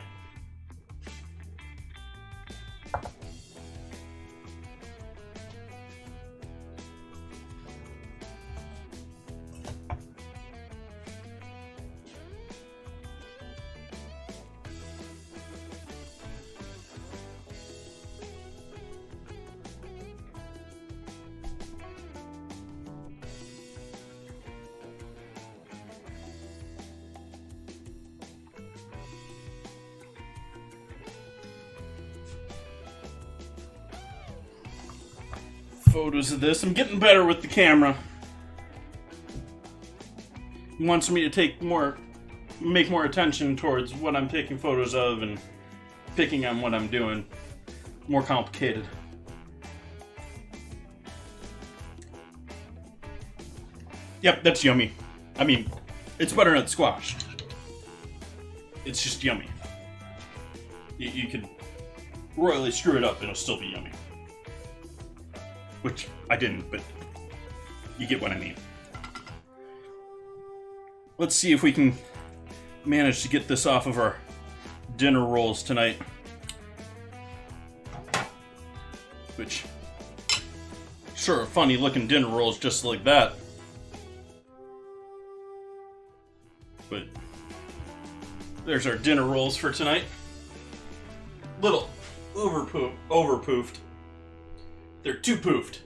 Photos of this. I'm getting better with the camera. He wants me to make more attention towards what I'm taking photos of and picking on what I'm doing. More complicated. Yep, that's yummy. I mean, it's butternut squash. It's just yummy. You could royally screw it up, it'll still be yummy. Which I didn't, but you get what I mean. Let's see if we can manage to get this off of our dinner rolls tonight. Which sort of funny looking dinner rolls just like that. But there's our dinner rolls for tonight. Little overpoofed. They're too poofed.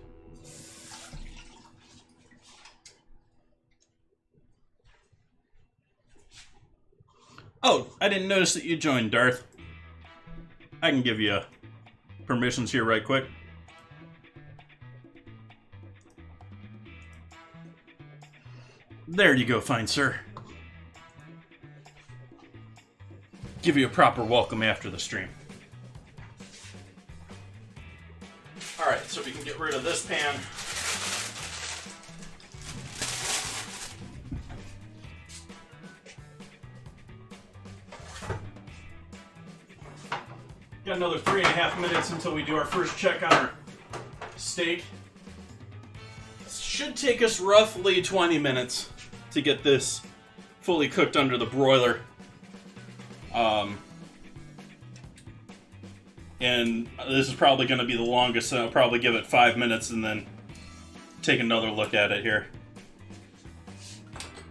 Oh, I didn't notice that you joined, Darth. I can give you permissions here right quick. There you go, fine sir. Give you a proper welcome after the stream. Alright, so we can get rid of this pan. Got another 3.5 minutes until we do our first check on our steak. Should take us roughly 20 minutes to get this fully cooked under the broiler. And this is probably going to be the longest, so I'll probably give it 5 minutes and then take another look at it here.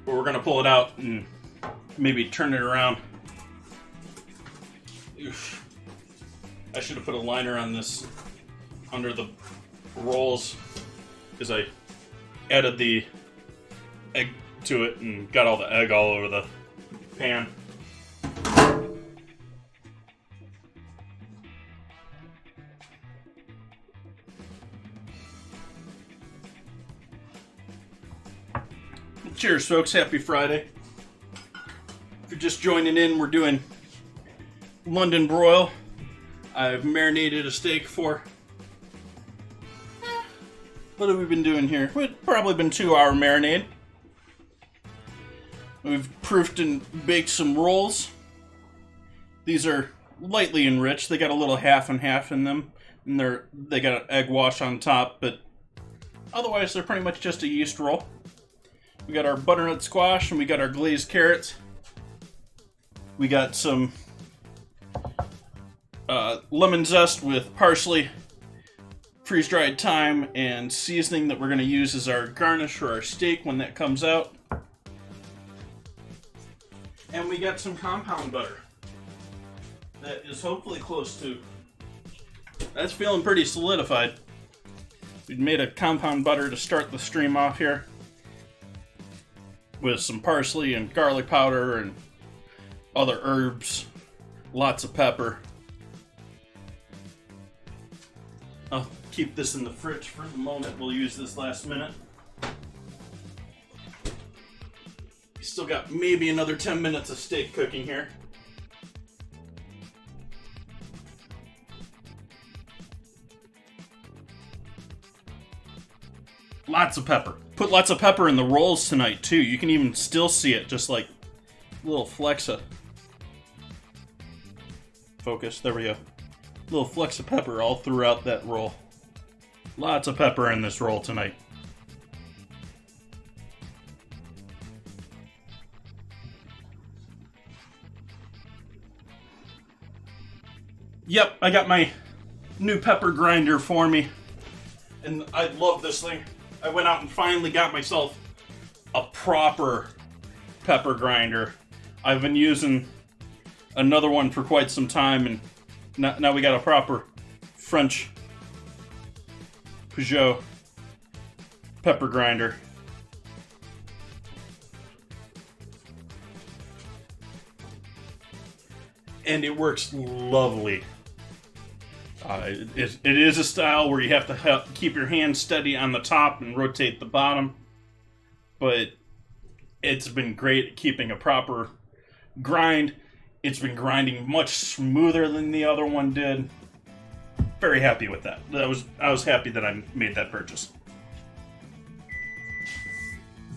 But we're going to pull it out and maybe turn it around. Oof. I should have put a liner on this under the rolls because I added the egg to it and got all the egg all over the pan. Cheers, folks. Happy Friday. If you're just joining in, we're doing London broil. I've marinated a steak for... What have we been doing here? It's probably been 2-hour marinade. We've proofed and baked some rolls. These are lightly enriched. They got a little half and half in them. And they got an egg wash on top, but otherwise they're pretty much just a yeast roll. We got our butternut squash and we got our glazed carrots. We got some lemon zest with parsley, freeze-dried thyme, and seasoning that we're going to use as our garnish for our steak when that comes out. And we got some compound butter. That is hopefully close to... That's feeling pretty solidified. We made a compound butter to start the stream off here, with some parsley and garlic powder and other herbs, lots of pepper. I'll keep this in the fridge for the moment. We'll use this last minute. Still got maybe another 10 minutes of steak cooking here. Lots of pepper. Put lots of pepper in the rolls tonight too. You can even still see it, just like little flecks of focus. There we go. Little flecks of pepper all throughout that roll. Lots of pepper in this roll tonight. Yep, I got my new pepper grinder for me. And I love this thing. I went out and finally got myself a proper pepper grinder. I've been using another one for quite some time, and now we got a proper French Peugeot pepper grinder. And it works lovely. It is a style where you have to keep your hand steady on the top and rotate the bottom, but it's been great at keeping a proper grind. It's been grinding much smoother than the other one did. Very happy with that. I was happy that I made that purchase.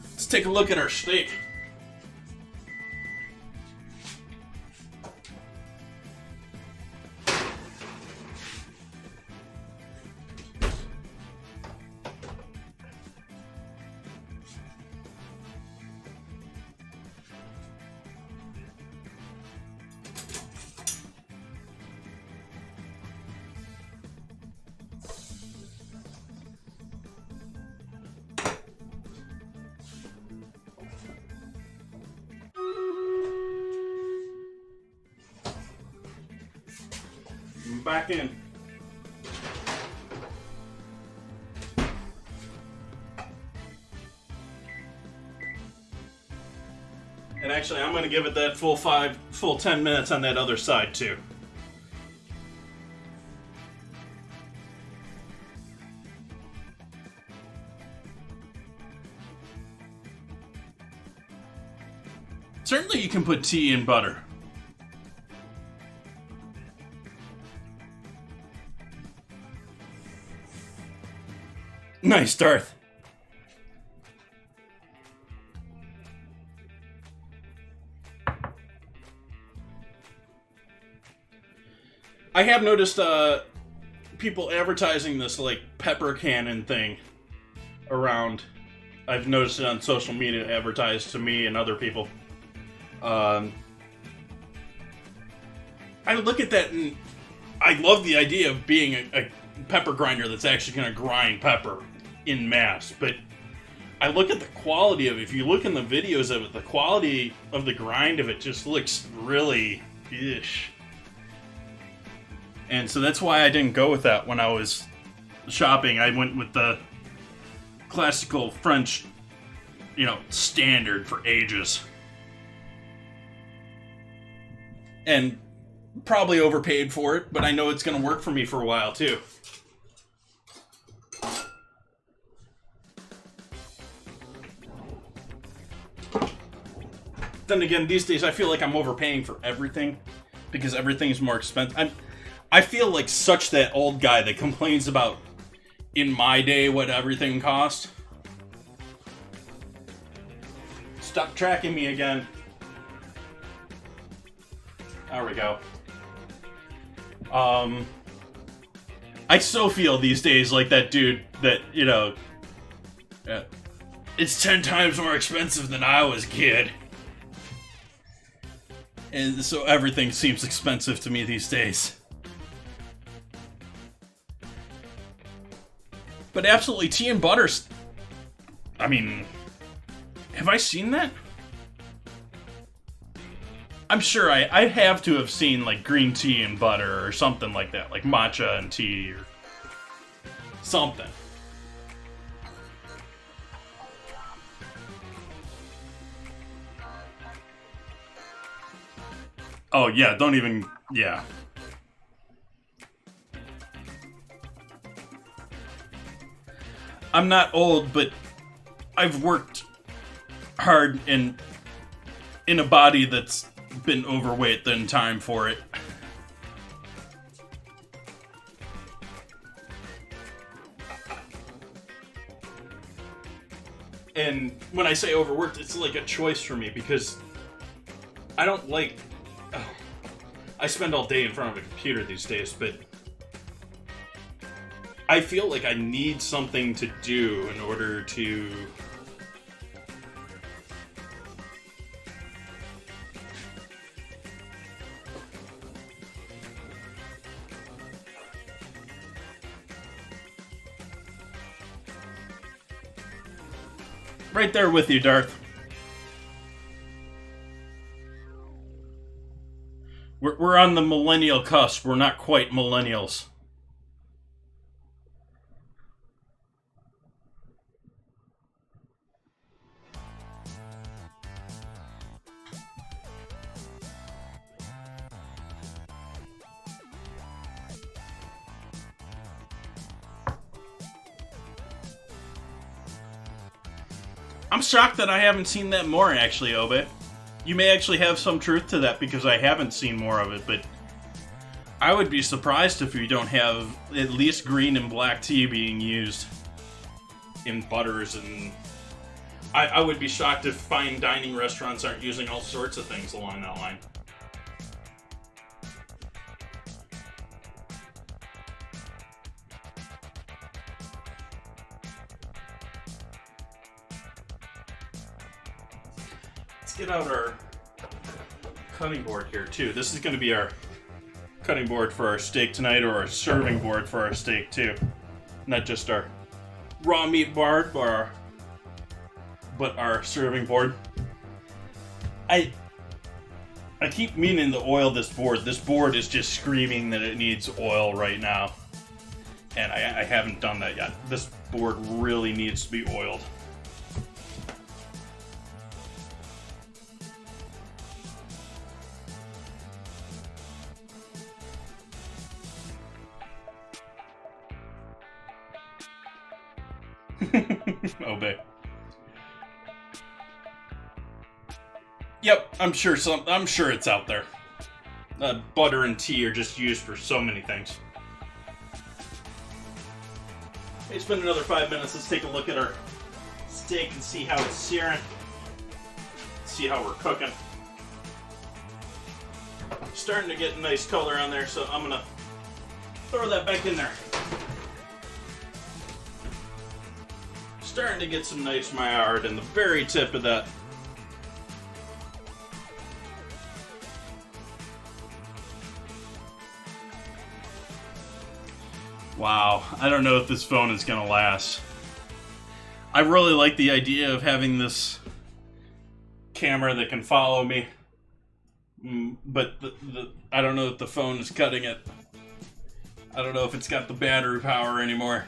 Let's take a look at our steak. back in. And actually, I'm going to give it that full 10 minutes on that other side, too. Certainly you can put tea in butter. Nice, Darth. I have noticed people advertising this like pepper cannon thing around. I've noticed it on social media advertised to me and other people. I look at that and I love the idea of being a pepper grinder that's actually going to grind pepper in mass, but I look at the quality of it. If you look in the videos of it, the quality of the grind of it just looks really ish. And so that's why I didn't go with that when I was shopping. I went with the classical French, standard for ages. And probably overpaid for it, but I know it's going to work for me for a while, too. Then again, these days I feel like I'm overpaying for everything because everything's more expensive. I feel like such that old guy that complains about, in my day, what everything cost. Stop tracking me again. There we go. I so feel these days like that dude that, it's 10 times more expensive than I was a kid. And so everything seems expensive to me these days. But absolutely, tea and butters. I mean, have I seen that? I'm sure I have to have seen, like, green tea and butter or something like that. Like matcha and tea or something. Oh, yeah, don't even... Yeah. I'm not old, but I've worked hard in a body that's been overweight the time for it. And when I say overworked, it's like a choice for me because I don't like... I spend all day in front of a computer these days, but I feel like I need something to do in order to right there with you, Darth. We're on the millennial cusp. We're not quite millennials. I'm shocked that I haven't seen that more, actually, Obe. You may actually have some truth to that because I haven't seen more of it, but I would be surprised if you don't have at least green and black tea being used in butters, and I would be shocked if fine dining restaurants aren't using all sorts of things along that line. Get out our cutting board here too. This is going to be our cutting board for our steak tonight, or our serving board for our steak too. Not just our raw meat board, but our serving board. I keep meaning to oil this board. This board is just screaming that it needs oil right now. And I haven't done that yet. This board really needs to be oiled. Obey. Yep, I'm sure it's out there. Butter and tea are just used for so many things. It's been another 5 minutes. Let's take a look at our steak and see how it's searing. See how we're cooking. Starting to get a nice color on there, so I'm gonna throw that back in there. Starting to get some nice Maillard in the very tip of that. Wow, I don't know if this phone is gonna last. I really like the idea of having this camera that can follow me, but I don't know if the phone is cutting it. I don't know if it's got the battery power anymore.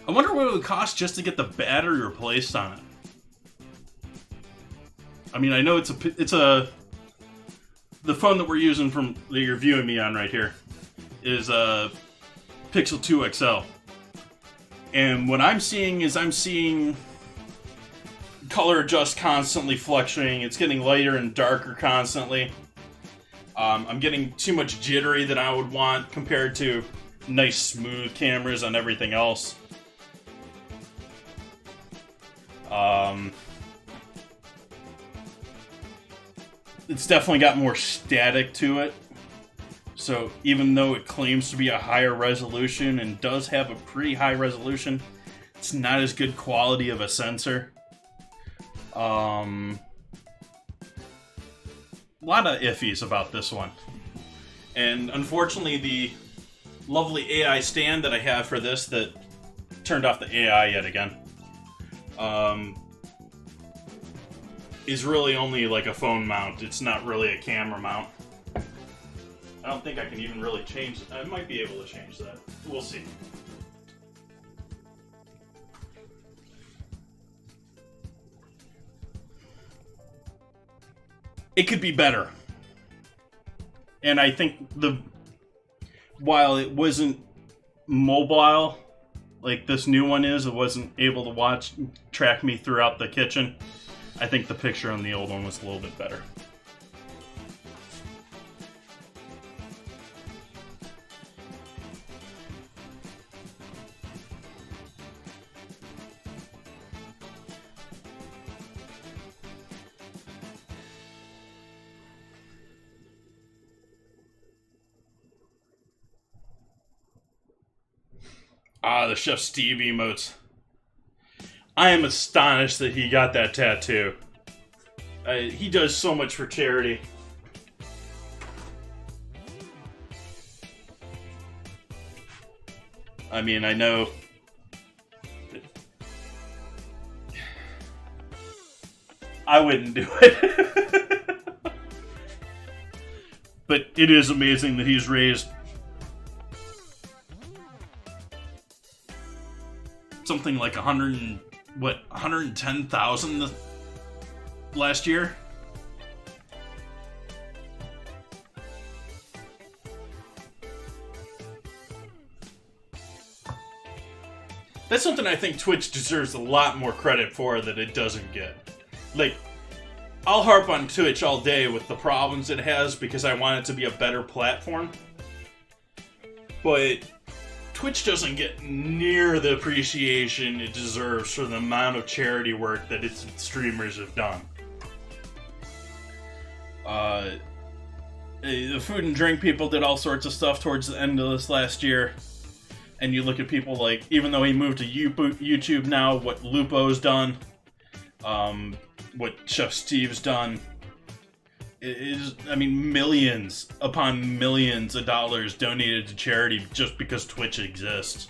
I wonder what it would cost just to get the battery replaced on it. I mean, I know it's the phone that we're using that you're viewing me on right here is a Pixel 2 XL. And what I'm seeing is color adjust constantly fluctuating. It's getting lighter and darker constantly. I'm getting too much jittery that I would want compared to nice smooth cameras on everything else. It's definitely got more static to it. So even though it claims to be a higher resolution and does have a pretty high resolution, it's not as good quality of a sensor. A lot of iffies about this one. And unfortunately, the lovely AI stand that I have for this that turned off the AI yet again, is really only like a phone mount. It's not really a camera mount. I don't think I can even really change it. I might be able to change that. We'll see. It could be better. And I think while it wasn't mobile like this new one is, it wasn't able to track me throughout the kitchen. I think the picture on the old one was a little bit better. Ah, the Chef Steve emotes. I am astonished that he got that tattoo. He does so much for charity. I mean, I know... I wouldn't do it. But it is amazing that he's raised something like 110,000 last year. That's something I think Twitch deserves a lot more credit for that it doesn't get. Like, I'll harp on Twitch all day with the problems it has because I want it to be a better platform. But Twitch doesn't get near the appreciation it deserves for the amount of charity work that its streamers have done. The food and drink people did all sorts of stuff towards the end of this last year. And you look at people like, even though he moved to YouTube now, what Lupo's done, what Chef Steve's done, is, I mean, millions upon millions of dollars donated to charity just because Twitch exists.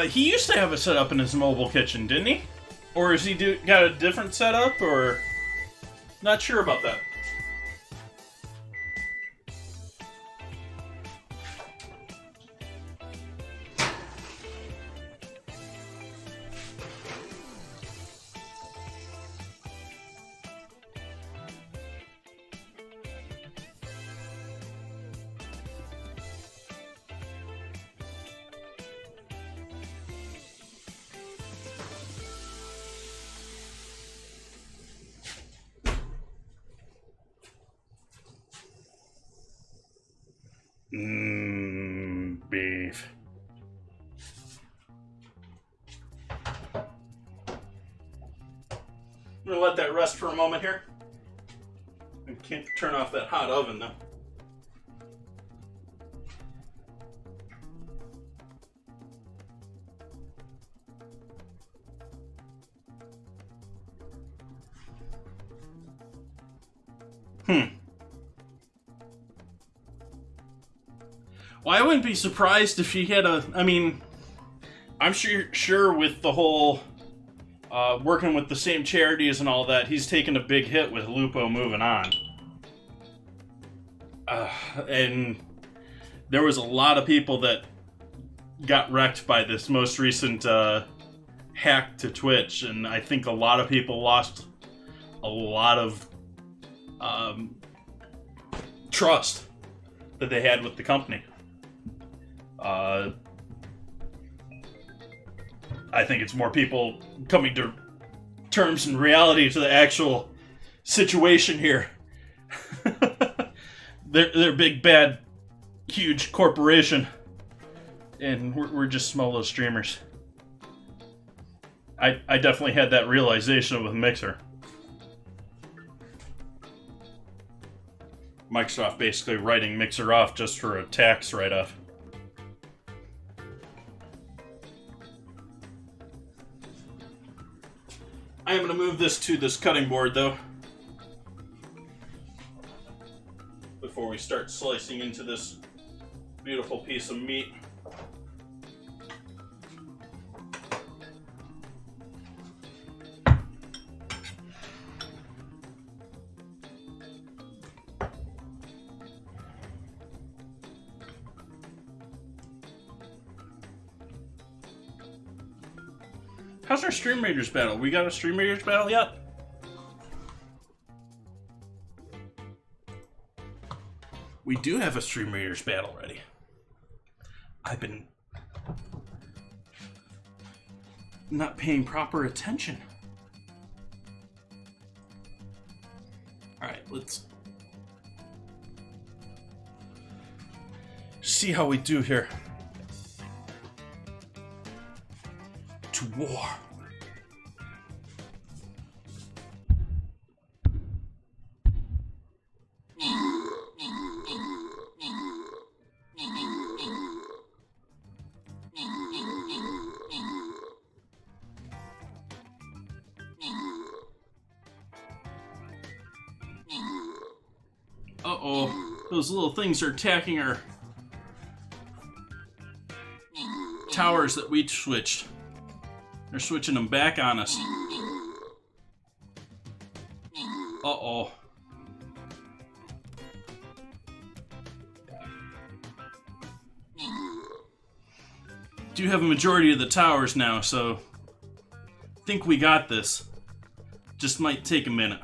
He used to have a setup in his mobile kitchen, didn't he? Or is he got a different setup, or... Not sure about that. Beef. I'm gonna let that rest for a moment here. I can't turn off that hot oven though. Well, I wouldn't be surprised if he had a... I mean, I'm sure with the whole working with the same charities and all that, he's taken a big hit with Lupo moving on. And there was a lot of people that got wrecked by this most recent hack to Twitch, and I think a lot of people lost a lot of trust that they had with the company. I think it's more people coming to terms in reality to the actual situation here. They're big, bad, huge corporation, and we're just small little streamers. I definitely had that realization with Mixer. Microsoft basically writing Mixer off just for a tax write-off. I am going to move this to this cutting board, though, before we start slicing into this beautiful piece of meat. How's our Stream Raiders battle? We got a Stream Raiders battle yet? We do have a Stream Raiders battle ready. I've been not paying proper attention. Alright, let's see how we do here. To war. Uh-oh, those little things are attacking our towers that we switched. They're switching them back on us. Uh-oh. Do have a majority of the towers now, so I think we got this. Just might take a minute.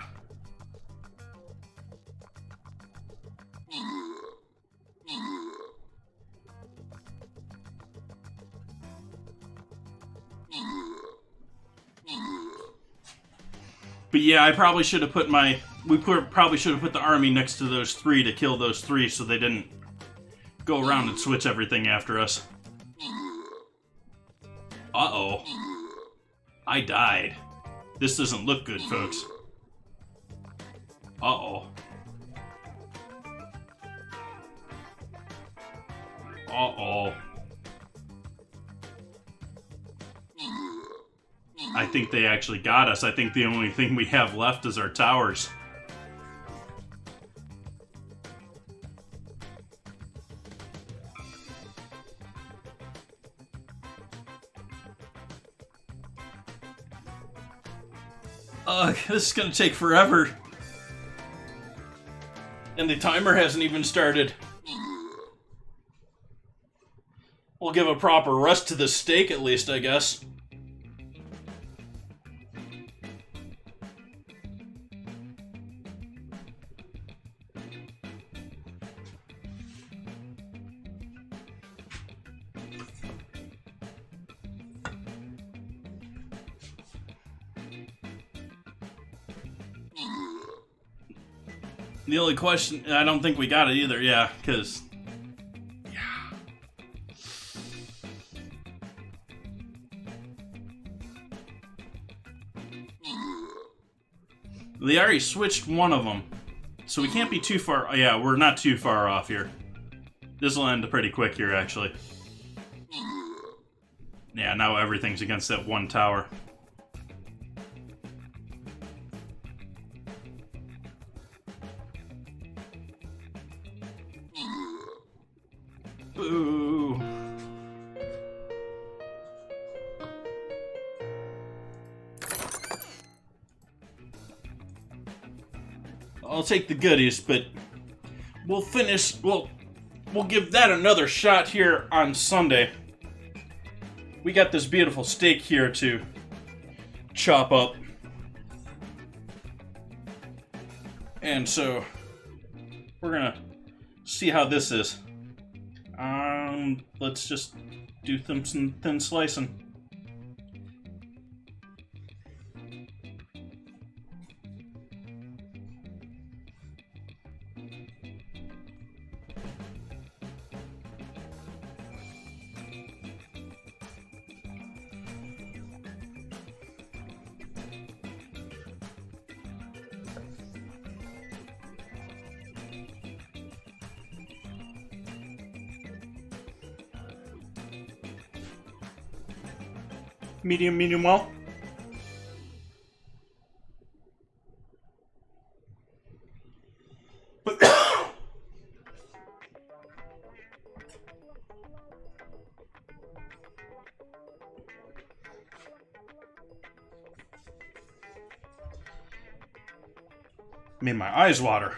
But yeah, I probably should have put probably should have put the army next to those three to kill those three so they didn't go around and switch everything after us. Uh-oh. I died. This doesn't look good, folks. Uh-oh. Uh-oh. I think they actually got us. I think the only thing we have left is our towers. Ugh, this is gonna take forever. And the timer hasn't even started. We'll give a proper rest to this steak at least, I guess. The only question, I don't think we got it either, yeah, because... Yeah. They already switched one of them, so we can't be too far... Yeah, we're not too far off here. This will end pretty quick here, actually. Yeah, now everything's against that one tower. Boo. I'll take the goodies, but we'll finish, we'll give that another shot here on Sunday. We got this beautiful steak here to chop up. And so we're gonna see how this is. Let's just do some thin slicing. Medium well. Made my eyes water.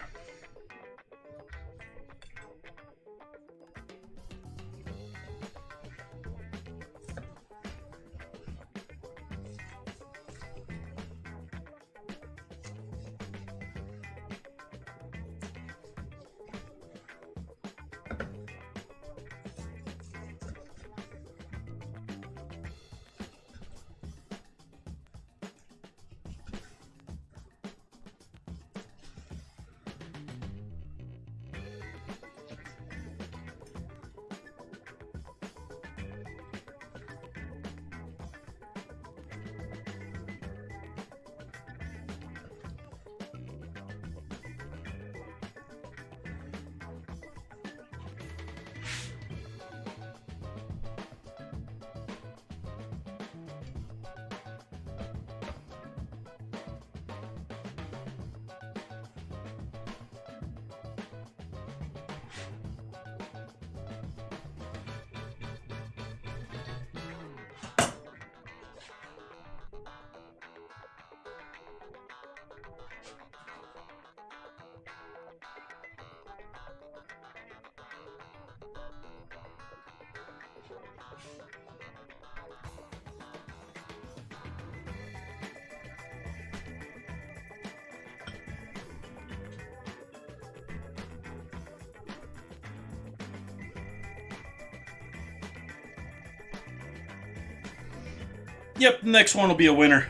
Yep, next one will be a winner.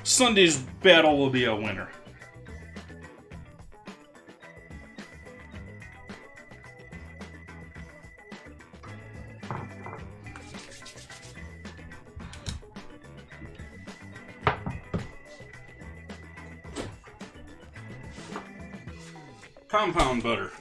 Sunday's battle will be a winner. Compound butter.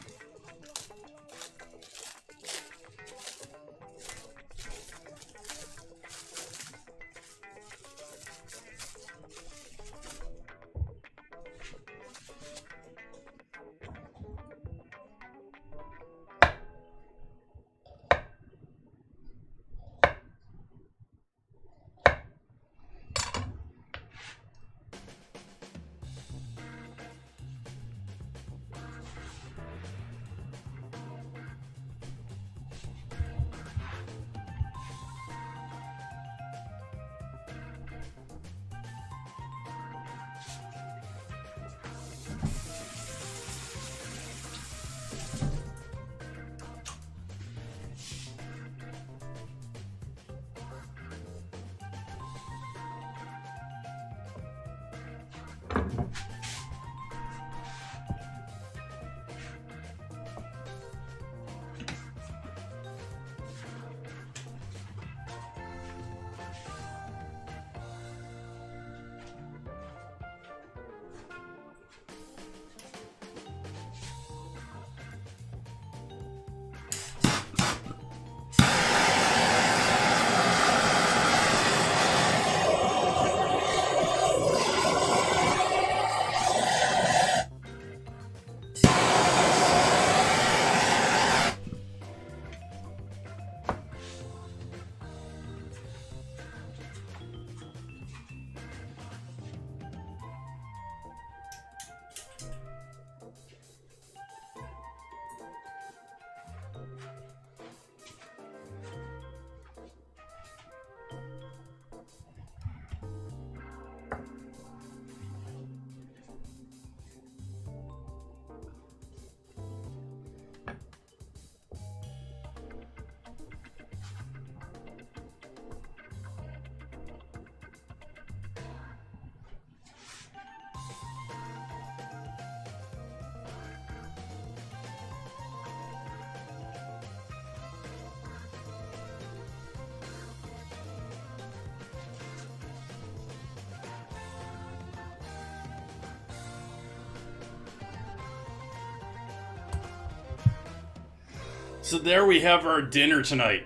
So there we have our dinner tonight.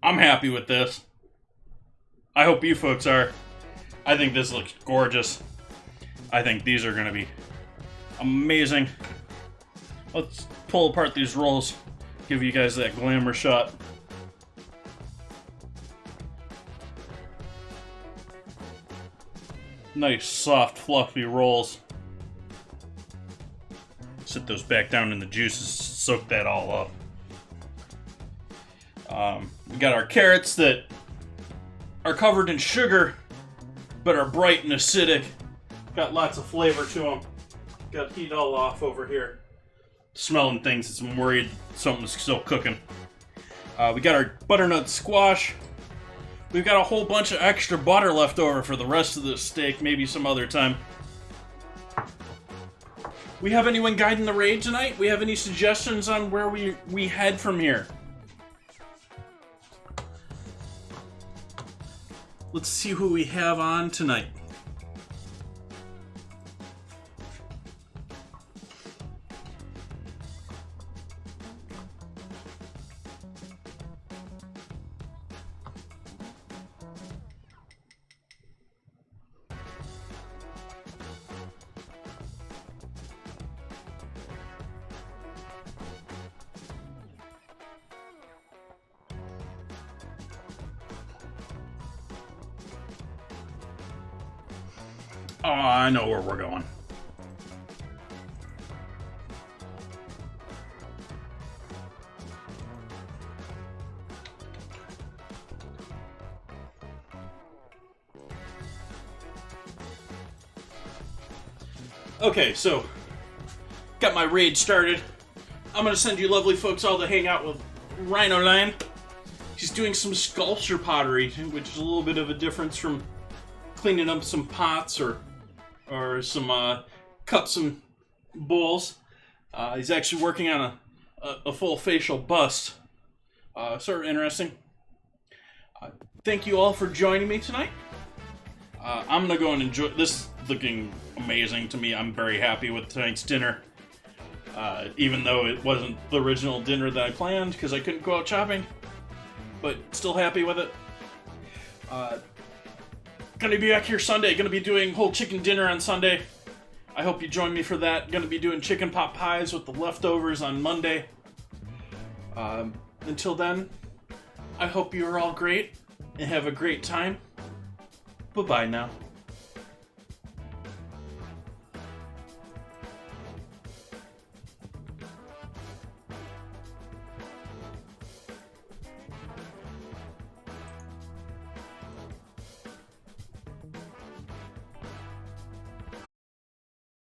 I'm happy with this. I hope you folks are. I think this looks gorgeous. I think these are going to be amazing. Let's pull apart these rolls. Give you guys that glamour shot. Nice, soft, fluffy rolls. Sit those back down in the juices, soak that all up. We got our carrots that are covered in sugar, but are bright and acidic. Got lots of flavor to them. Got heat all off over here. Smelling things, I'm worried something's still cooking. We got our butternut squash. We've got a whole bunch of extra butter left over for the rest of the steak, maybe some other time. We have anyone guiding the raid tonight? We have any suggestions on where we head from here? Let's see who we have on tonight. Oh, I know where we're going. Okay, so got my raid started. I'm gonna send you lovely folks all to hang out with Rhino 9. He's doing some sculpture pottery, which is a little bit of a difference from cleaning up some pots or some cups and bowls. He's actually working on a full facial bust. Sort of interesting. Thank you all for joining me tonight. I'm gonna go and enjoy this. Looking amazing to me. I'm very happy with tonight's dinner. Even though it wasn't the original dinner that I planned because I couldn't go out shopping, but still happy with it. Gonna be back here Sunday. Gonna be doing whole chicken dinner on Sunday. I hope you join me for that. Gonna be doing chicken pot pies with the leftovers on Monday. Until then, I hope you are all great and have a great time. Bye-bye now.